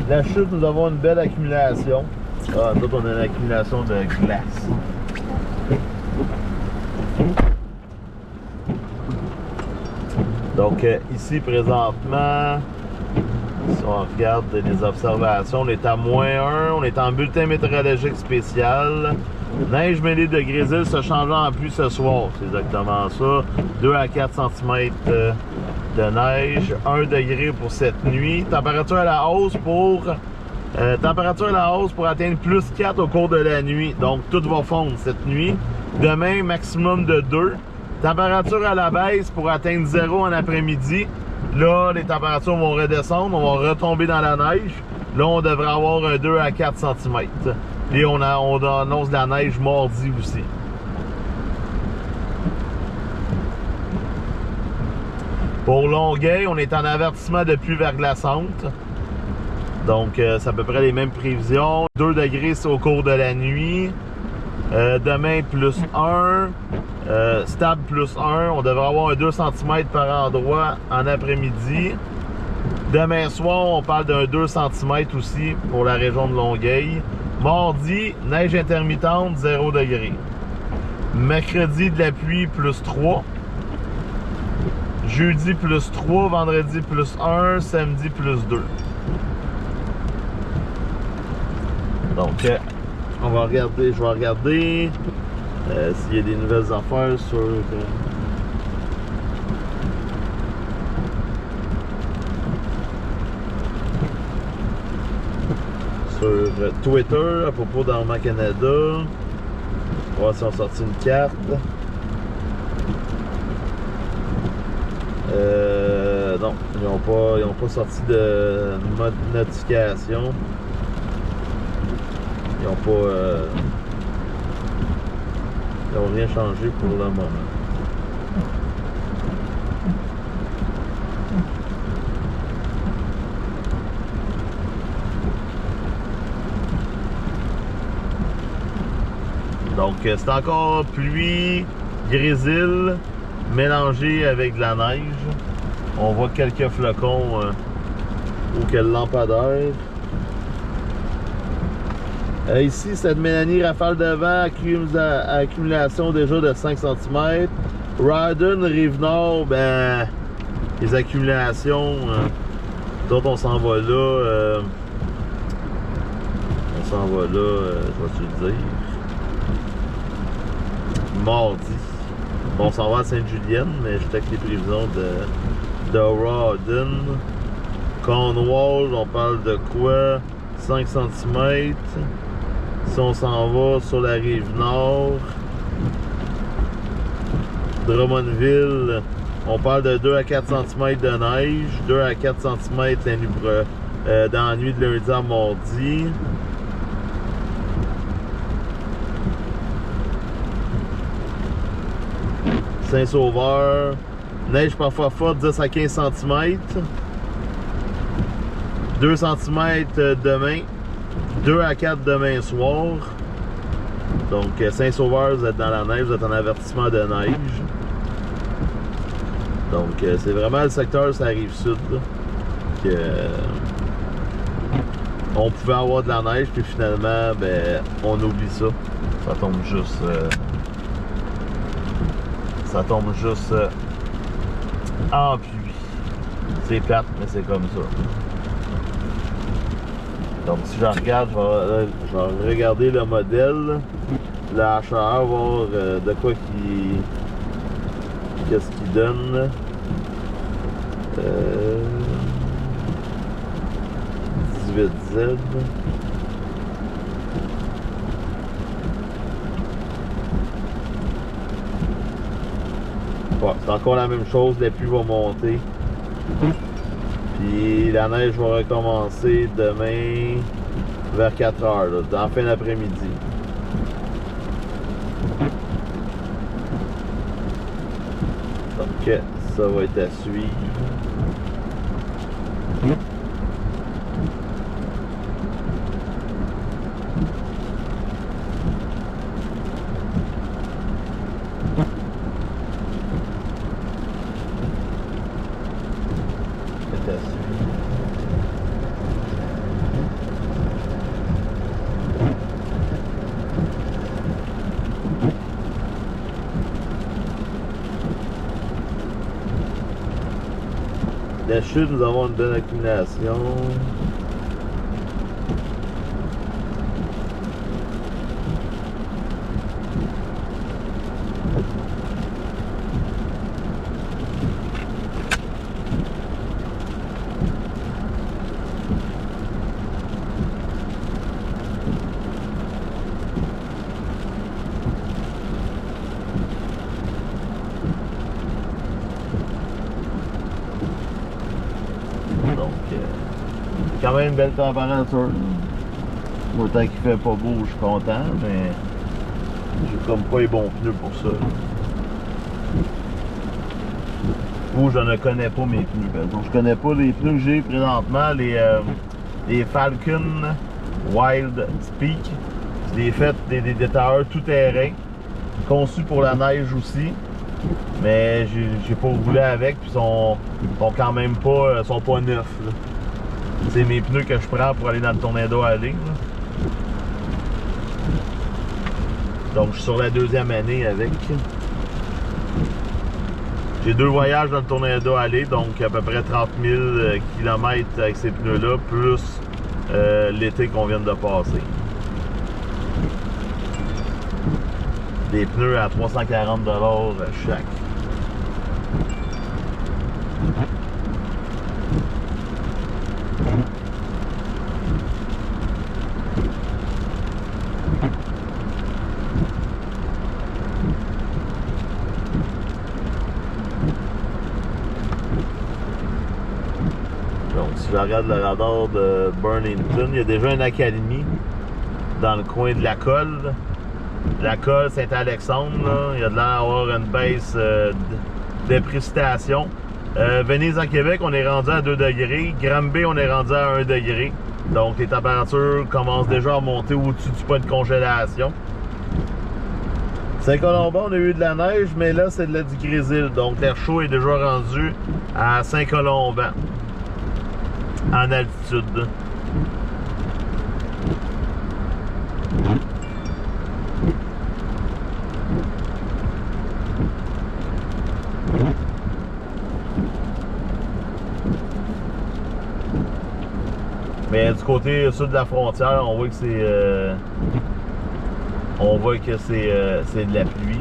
La chute, nous avons une belle accumulation. Ah, nous, on a une accumulation de glace. Donc, ici, présentement, si on regarde les observations, on est à -1, on est en bulletin météorologique spécial. Neige mêlée de grésil se changeant en pluie ce soir. C'est exactement ça. 2 à 4 cm de neige. 1 degré pour cette nuit. Température à la hausse pour atteindre +4 au cours de la nuit. Donc, tout va fondre cette nuit. Demain, maximum de 2. Température à la baisse pour atteindre 0 en après-midi. Là, les températures vont redescendre. On va retomber dans la neige. Là, on devrait avoir un 2 à 4 cm. Et on annonce de la neige mardi aussi. Pour Longueuil, on est en avertissement de pluie verglaçante. Donc, c'est à peu près les mêmes prévisions. 2 degrés au cours de la nuit. Demain, +1. Stable +1. On devrait avoir un 2 cm par endroit en après-midi. Demain soir, on parle d'un 2 cm aussi pour la région de Longueuil. Mardi, neige intermittente, 0 degré. Mercredi, de la pluie, +3. Jeudi, +3. Vendredi, +1. Samedi, +2. Donc, je vais regarder s'il y a des nouvelles affaires sur Twitter à propos d'Armand Canada. On va voir si on sorti une carte. Non, ils n'ont pas sorti de notification. Ils n'ont rien changé pour le moment. Donc, c'est encore pluie, grésil, mélangé avec de la neige. On voit quelques flocons ou quelques lampadaires. Ici, cette Mélanie, rafale de vent, accumulation déjà de 5 cm. Rawdon, Rive-Nord, ben, les accumulations, d'autres on s'en va là. Je vais te le dire. Mardi. Bon, on s'en va à Sainte-Julienne, mais j'étais avec les prévisions de Rawdon. Cornwall, on parle de quoi? 5 cm. Si on s'en va sur la rive nord, Drummondville, on parle de 2 à 4 cm de neige, 2 à 4 cm dans la nuit de lundi à mardi. Saint-Sauveur, neige parfois forte, 10 à 15 cm. 2 cm demain, 2 à 4 demain soir. Donc Saint-Sauveur, vous êtes dans la neige, vous êtes en avertissement de neige. Donc c'est vraiment le secteur, ça arrive sud. Là, que, on pouvait avoir de la neige, puis finalement, ben, on oublie ça. Ça tombe juste... en pluie. C'est plate, mais c'est comme ça. Donc si je regarde, je vais regarder le modèle, le HR, voir de quoi qui... qu'est-ce qu'il donne. 18Z. Ouais, c'est encore la même chose, la pluie va monter. Puis la neige va recommencer demain vers 4 h, là, en fin d'après-midi. Donc ça va être à suivre. La chute, nous avons une bonne accumulation. Quand même une belle température. Moi, tant qu'il fait pas beau, je suis content, mais j'ai comme pas les bons pneus pour ça. Ou je ne connais pas mes pneus. Donc, je connais pas les pneus que j'ai présentement, les Falcon Wild Speak. C'est des détailleurs tout terrain, conçus pour la neige aussi. Mais j'ai pas roulé avec, puis sont quand même pas, sont pas neufs. C'est mes pneus que je prends pour aller dans le Tornado Alley. Donc je suis sur la 2e année avec. J'ai 2 voyages dans le Tornado Alley, donc à peu près 30 000 km avec ces pneus-là, plus l'été qu'on vient de passer. Des pneus à 340 $ chaque. Donc si je regarde le radar de Burlington, il y a déjà une académie dans le coin de la Colle. La Colle Saint-Alexandre, il y a de l'air d'avoir une baisse de précipitation. Venise en Québec, on est rendu à 2 degrés. Granby, on est rendu à 1 degré. Donc les températures commencent déjà à monter au-dessus du point de congélation. Saint-Colomban, on a eu de la neige, mais là c'est du grésil. Donc l'air chaud est déjà rendu à Saint-Colomban en altitude. Mais du côté sud de la frontière, on voit que c'est c'est de la pluie.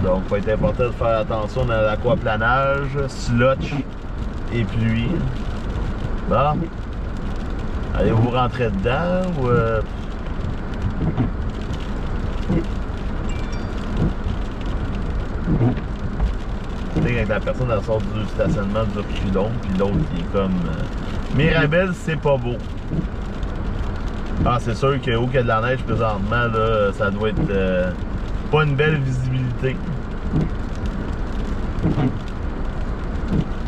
Donc va être important de faire attention dans l'aquaplanage, slotch et pluie. Bon. Allez-vous rentrer dedans ou... Tu sais, quand la personne elle sort du stationnement du reculon, puis l'autre qui est comme... Mirabel, c'est pas beau. Ah, c'est sûr que où qu'il y a de la neige présentement, là, ça doit être pas une belle visibilité.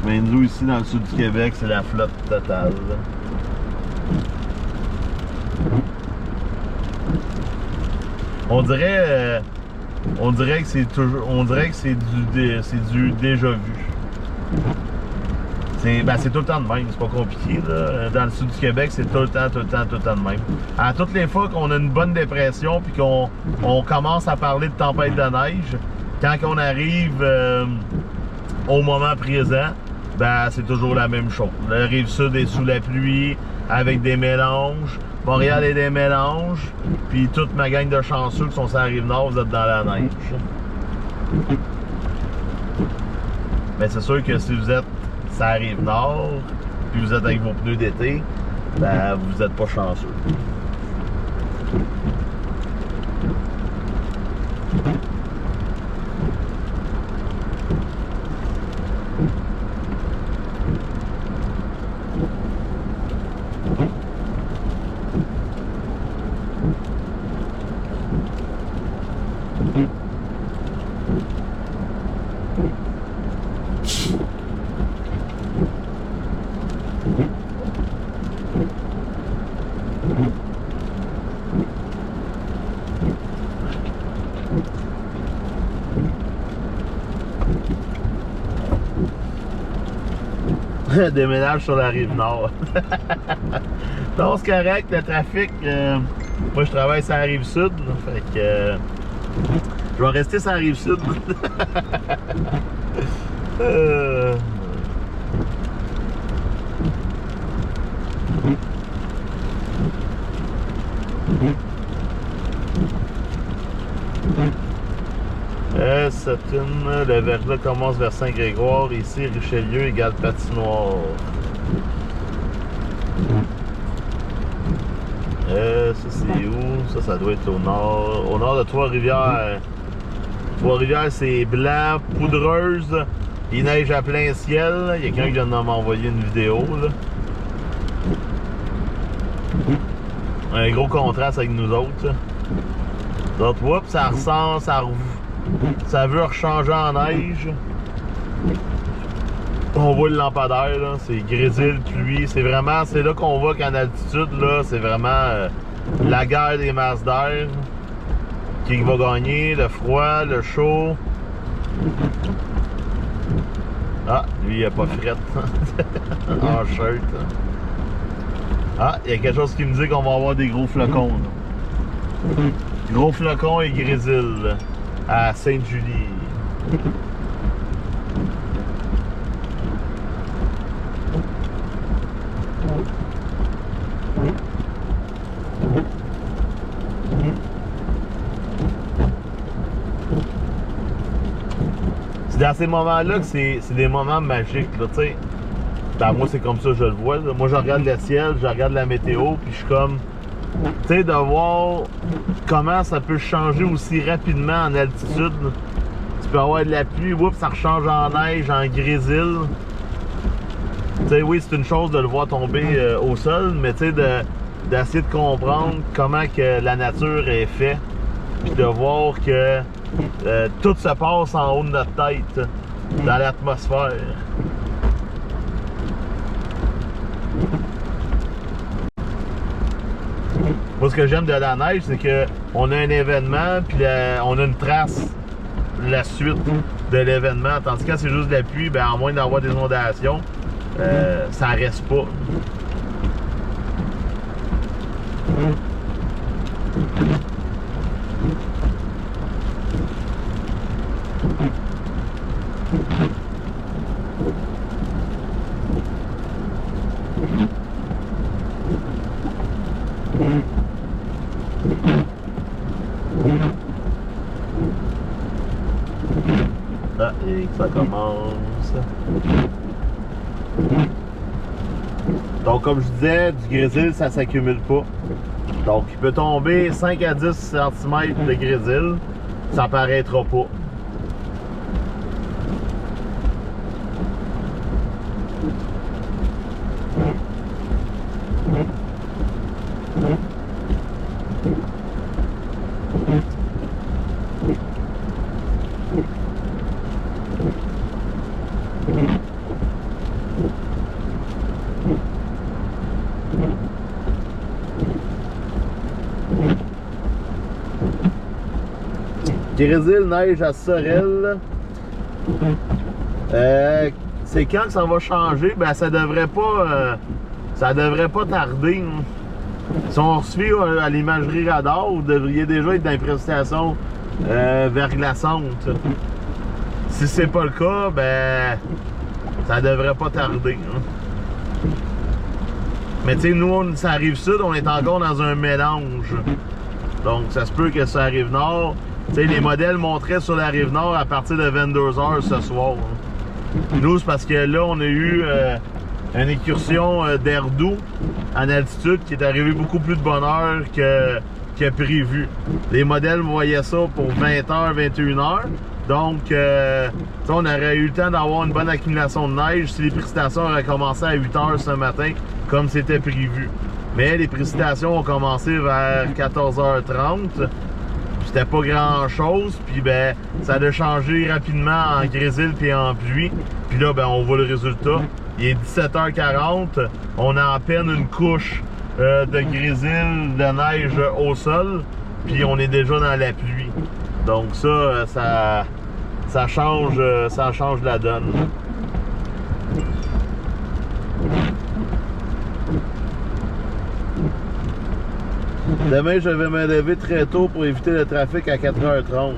Mais nous, ici, dans le sud du Québec, c'est la flotte totale. On dirait que c'est toujours, on dirait que c'est du déjà vu. C'est tout le temps de même, c'est pas compliqué là. Dans le sud du Québec, c'est tout le temps de même. À toutes les fois qu'on a une bonne dépression puis qu'on commence à parler de tempête de neige, quand on arrive au moment présent, ben c'est toujours la même chose. La rive sud est sous la pluie avec des mélanges. Montréal est des mélanges, puis toute ma gang de chanceux qui sont sur la rive nord, vous êtes dans la neige. Mais c'est sûr que si vous êtes sur la rive nord, puis vous êtes avec vos pneus d'été, ben vous n'êtes pas chanceux. Déménage sur la rive nord. Non, c'est correct, le trafic. Moi, je travaille sur la rive sud. Fait que je vais rester sur la rive sud. Le verglas commence vers Saint-Grégoire. Ici, Richelieu égale patinoire. Ça, c'est où? Ça doit être au nord. Au nord de Trois-Rivières. Trois-Rivières, c'est blanc, poudreuse. Il neige à plein ciel. Il y a quelqu'un qui vient de m'envoyer une vidéo. Là. Un gros contraste avec nous autres. Donc, oups, ça ressemble, ça veut rechanger en neige. On voit le lampadaire, là, c'est grésil, pluie. C'est vraiment, c'est là qu'on voit qu'en altitude, là, c'est vraiment la guerre des masses d'air. Qui va gagner, le froid, le chaud. Ah, lui, il a pas frette. En shirt. Ah, il y a quelque chose qui me dit qu'on va avoir des gros flocons. Là. Gros flocons et grésil à Sainte-Julie. C'est dans ces moments-là que c'est des moments magiques, là, tu sais. Ben, moi, c'est comme ça que je le vois. Là. Moi, je regarde le ciel, je regarde la météo, puis je suis comme... Tu sais, de voir comment ça peut changer aussi rapidement en altitude. Tu peux avoir de la pluie, oups, ça rechange en neige, en grésil. Tu sais, oui, c'est une chose de le voir tomber au sol, mais tu sais, d'essayer de comprendre comment que la nature est faite, puis de voir que tout se passe en haut de notre tête, dans l'atmosphère. Moi, ce que j'aime de la neige, c'est qu'on a un événement, puis on a une trace, la suite de l'événement. Tandis que quand c'est juste de la pluie, ben, à moins d'avoir des inondations, ça reste pas. Ça commence. Donc, comme je disais, du grésil, ça s'accumule pas. Donc, il peut tomber 5 à 10 cm de grésil. Ça paraîtra pas. Grésil, neige à Sorel. C'est quand que ça va changer? Ben ça devrait pas tarder. Hein. Si on se fie à l'imagerie radar, vous devriez déjà être dans les précipitations verglaçantes. Si c'est pas le cas, ben ça devrait pas tarder. Hein. Mais tu sais, nous, ça arrive sud, on est encore dans un mélange. Donc ça se peut que ça arrive nord. Tu sais, les modèles montraient sur la rive nord à partir de 22h ce soir. Hein. Nous, c'est parce que là, on a eu une incursion d'air doux en altitude qui est arrivée beaucoup plus de bonne heure que prévu. Les modèles voyaient ça pour 20h, 21h. Donc, on aurait eu le temps d'avoir une bonne accumulation de neige si les précipitations auraient commencé à 8h ce matin, comme c'était prévu. Mais les précipitations ont commencé vers 14h30. C'était pas grand chose, puis ben ça a changé rapidement en grésil puis en pluie. Puis là, ben on voit le résultat. Il est 17h40, on a à peine une couche de grésil, de neige au sol, puis on est déjà dans la pluie. Donc ça change la donne. Demain, je vais me lever très tôt pour éviter le trafic à 4h30.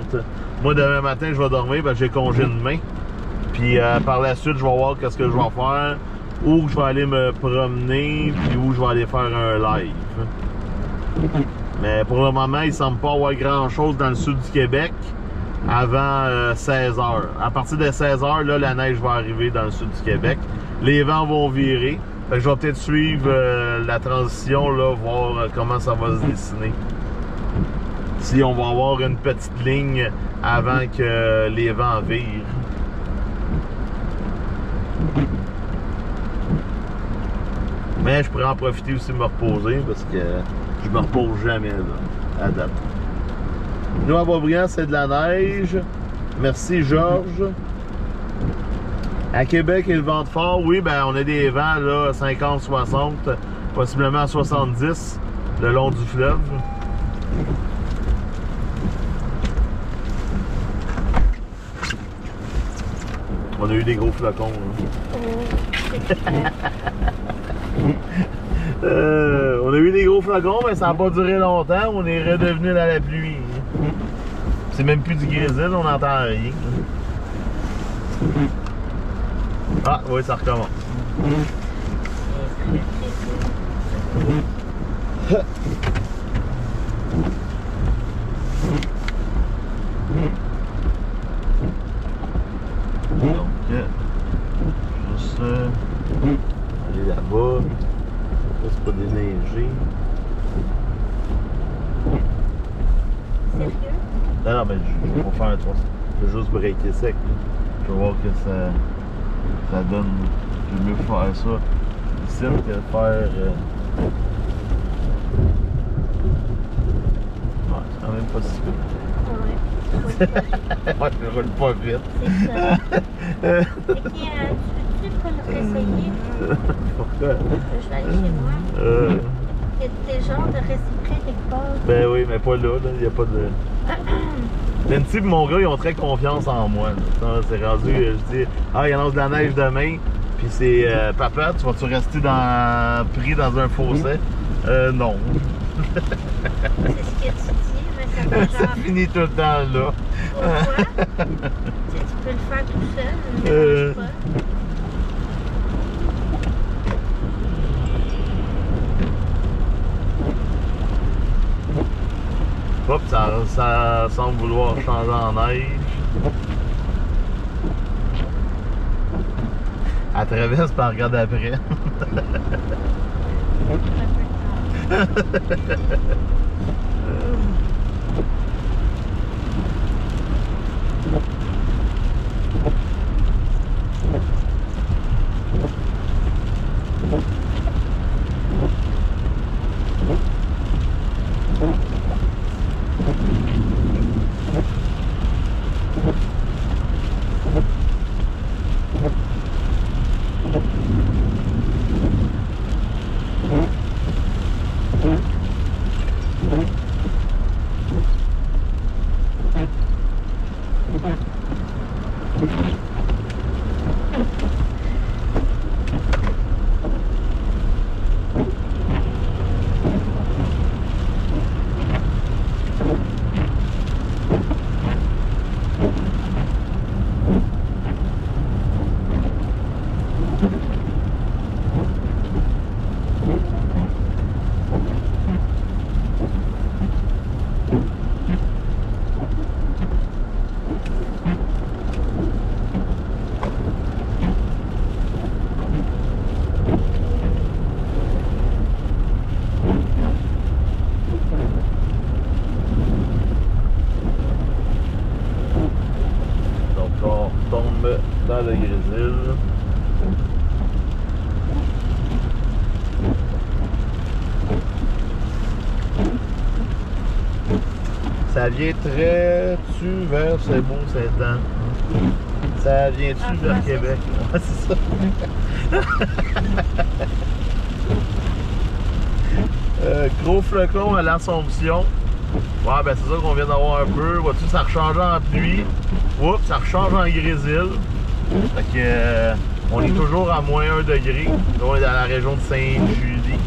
Moi, demain matin, je vais dormir, ben, j'ai congé demain. Puis par la suite, je vais voir qu'est-ce que je vais faire, où je vais aller me promener, puis où je vais aller faire un live. Mais pour le moment, il ne semble pas avoir grand-chose dans le sud du Québec avant 16h. À partir de 16h, là, la neige va arriver dans le sud du Québec. Les vents vont virer. Fait que je vais peut-être suivre la transition, là, voir comment ça va se dessiner. Si on va avoir une petite ligne avant que les vents virent. Mais je pourrais en profiter aussi de me reposer parce que je me repose jamais là, à date. Nous, à Boisbriand, c'est de la neige. Merci, Georges. À Québec, il y a le vent de fort. Oui, ben on a des vents là, 50, 60, possiblement 70 le long du fleuve. On a eu des gros flocons. On a eu des gros flocons, mais ça n'a pas duré longtemps. On est redevenu dans la pluie. C'est même plus du grésil, on n'entend rien. Ah oui, ça recommence. Donc, juste aller là-bas. Ça, c'est pas déneigé. Sérieux? Non, mais je vais faire un 300. Je vais juste breaker sec. Là. Je vais voir que ça donne. Je vais mieux faire ça ici que de faire. Ouais, c'est quand même pas si vite. Ouais, je roule pas vite. C'est ça. Mais tu peux le réessayer? Pourquoi? Je vais aller chez moi. Il y a des genres de réciprés quelque part. Ben oui, mais pas là, il n'y a pas de. Nancy et mon gars, ils ont très confiance en moi. C'est rendu, je dis, ah, il annonce de la neige demain, puis c'est, papa, tu vas-tu rester pris dans un fossé? Non. C'est ce que tu dis, mais ça va Ça genre. finit tout le temps là. Pourquoi? Tu peux le faire tout seul, ne me dérange pas. Hop, ça semble vouloir changer en neige. Elle traverse par regarde après. Dans le grésil. Ça vient très-tu vers Saint-Beau-Saint-Anne? Ça vient-tu vers Québec? Ouais, c'est ça. Gros flocon à l'Assomption. Ouais, ben c'est ça qu'on vient d'avoir un peu. Vois-tu, ça rechange en pluie. Oups, ça rechange en grésil. Fait que on est toujours à moins 1 degré. Là, on est dans la région de Sainte-Julie.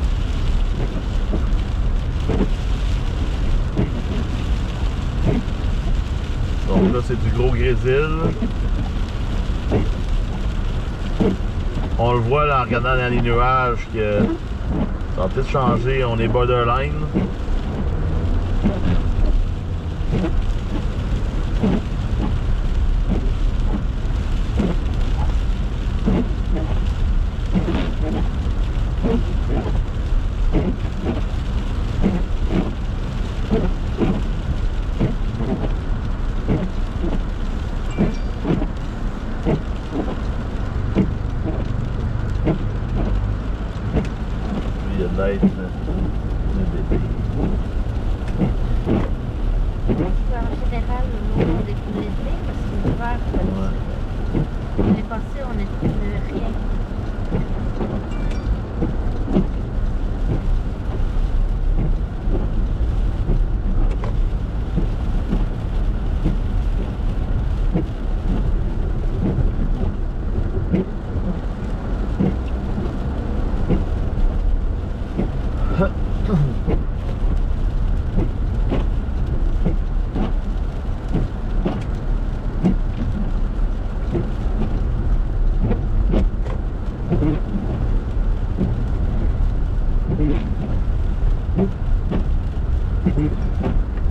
Donc là, c'est du gros grésil. On le voit là, en regardant dans les nuages que ça va peut-être changer. On est borderline. Il y a de l'aide de bébé. En général, nous, on découvre l'été parce que l'hiver, l'année passée, on n'était rien.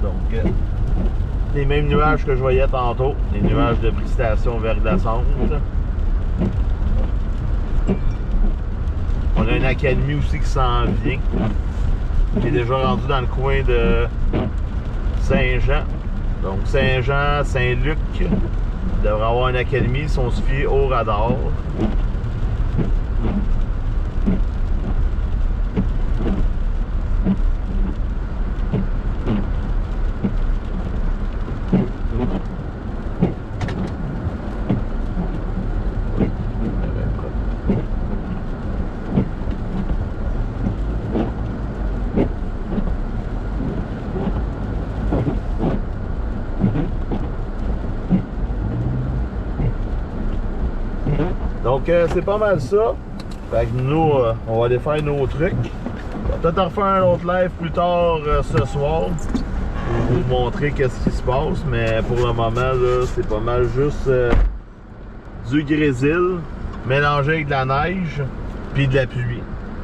Donc, les mêmes nuages que je voyais tantôt, les nuages de précipitation vers la sonde. On a une académie aussi qui s'en vient, qui est déjà rendu dans le coin de Saint-Jean. Donc Saint-Jean, Saint-Luc devrait avoir une académie si on se fie au radar. Donc c'est pas mal ça. Fait que nous, on va aller faire nos trucs. On va peut-être en refaire un autre live plus tard ce soir pour vous montrer qu'est-ce qui se passe. Mais pour le moment, là, c'est pas mal juste du grésil mélangé avec de la neige puis de la pluie.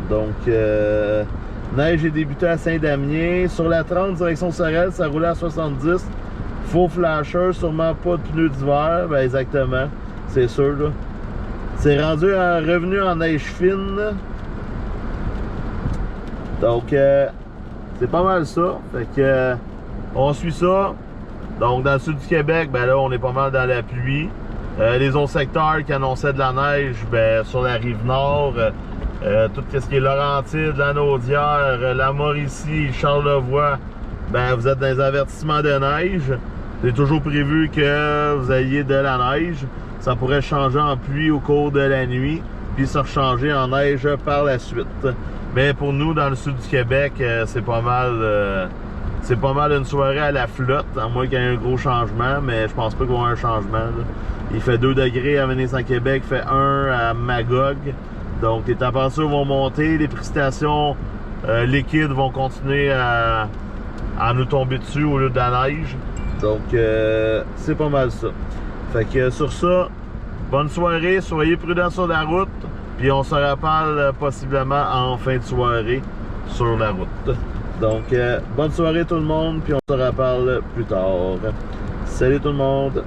Donc neige est débuté à Saint-Damien. Sur la 30 direction Sorel, ça roulait à 70. Faux flasher, sûrement pas de pneus d'hiver. Ben exactement, c'est sûr là. C'est rendu un revenu en neige fine. Donc, c'est pas mal ça. Fait que, on suit ça. Donc, dans le sud du Québec, ben là, on est pas mal dans la pluie. Les autres secteurs qui annonçaient de la neige, ben, sur la rive nord, tout ce qui est Laurentide, la Naudière, la Mauricie, Charlevoix, ben, vous êtes dans les avertissements de neige. C'est toujours prévu que vous ayez de la neige. Ça pourrait changer en pluie au cours de la nuit, puis se rechanger en neige par la suite. Mais pour nous, dans le sud du Québec, c'est pas mal une soirée à la flotte, à moins qu'il y ait un gros changement, mais je pense pas qu'il y ait un changement. Là. Il fait 2 degrés à Venise-en-Québec, il fait 1 à Magog. Donc les températures vont monter, les précipitations liquides vont continuer à nous tomber dessus au lieu de la neige. Donc c'est pas mal ça. Fait que sur ça, bonne soirée, soyez prudents sur la route, puis on se reparle possiblement en fin de soirée sur la route. Donc bonne soirée tout le monde, puis on se reparle plus tard. Salut tout le monde!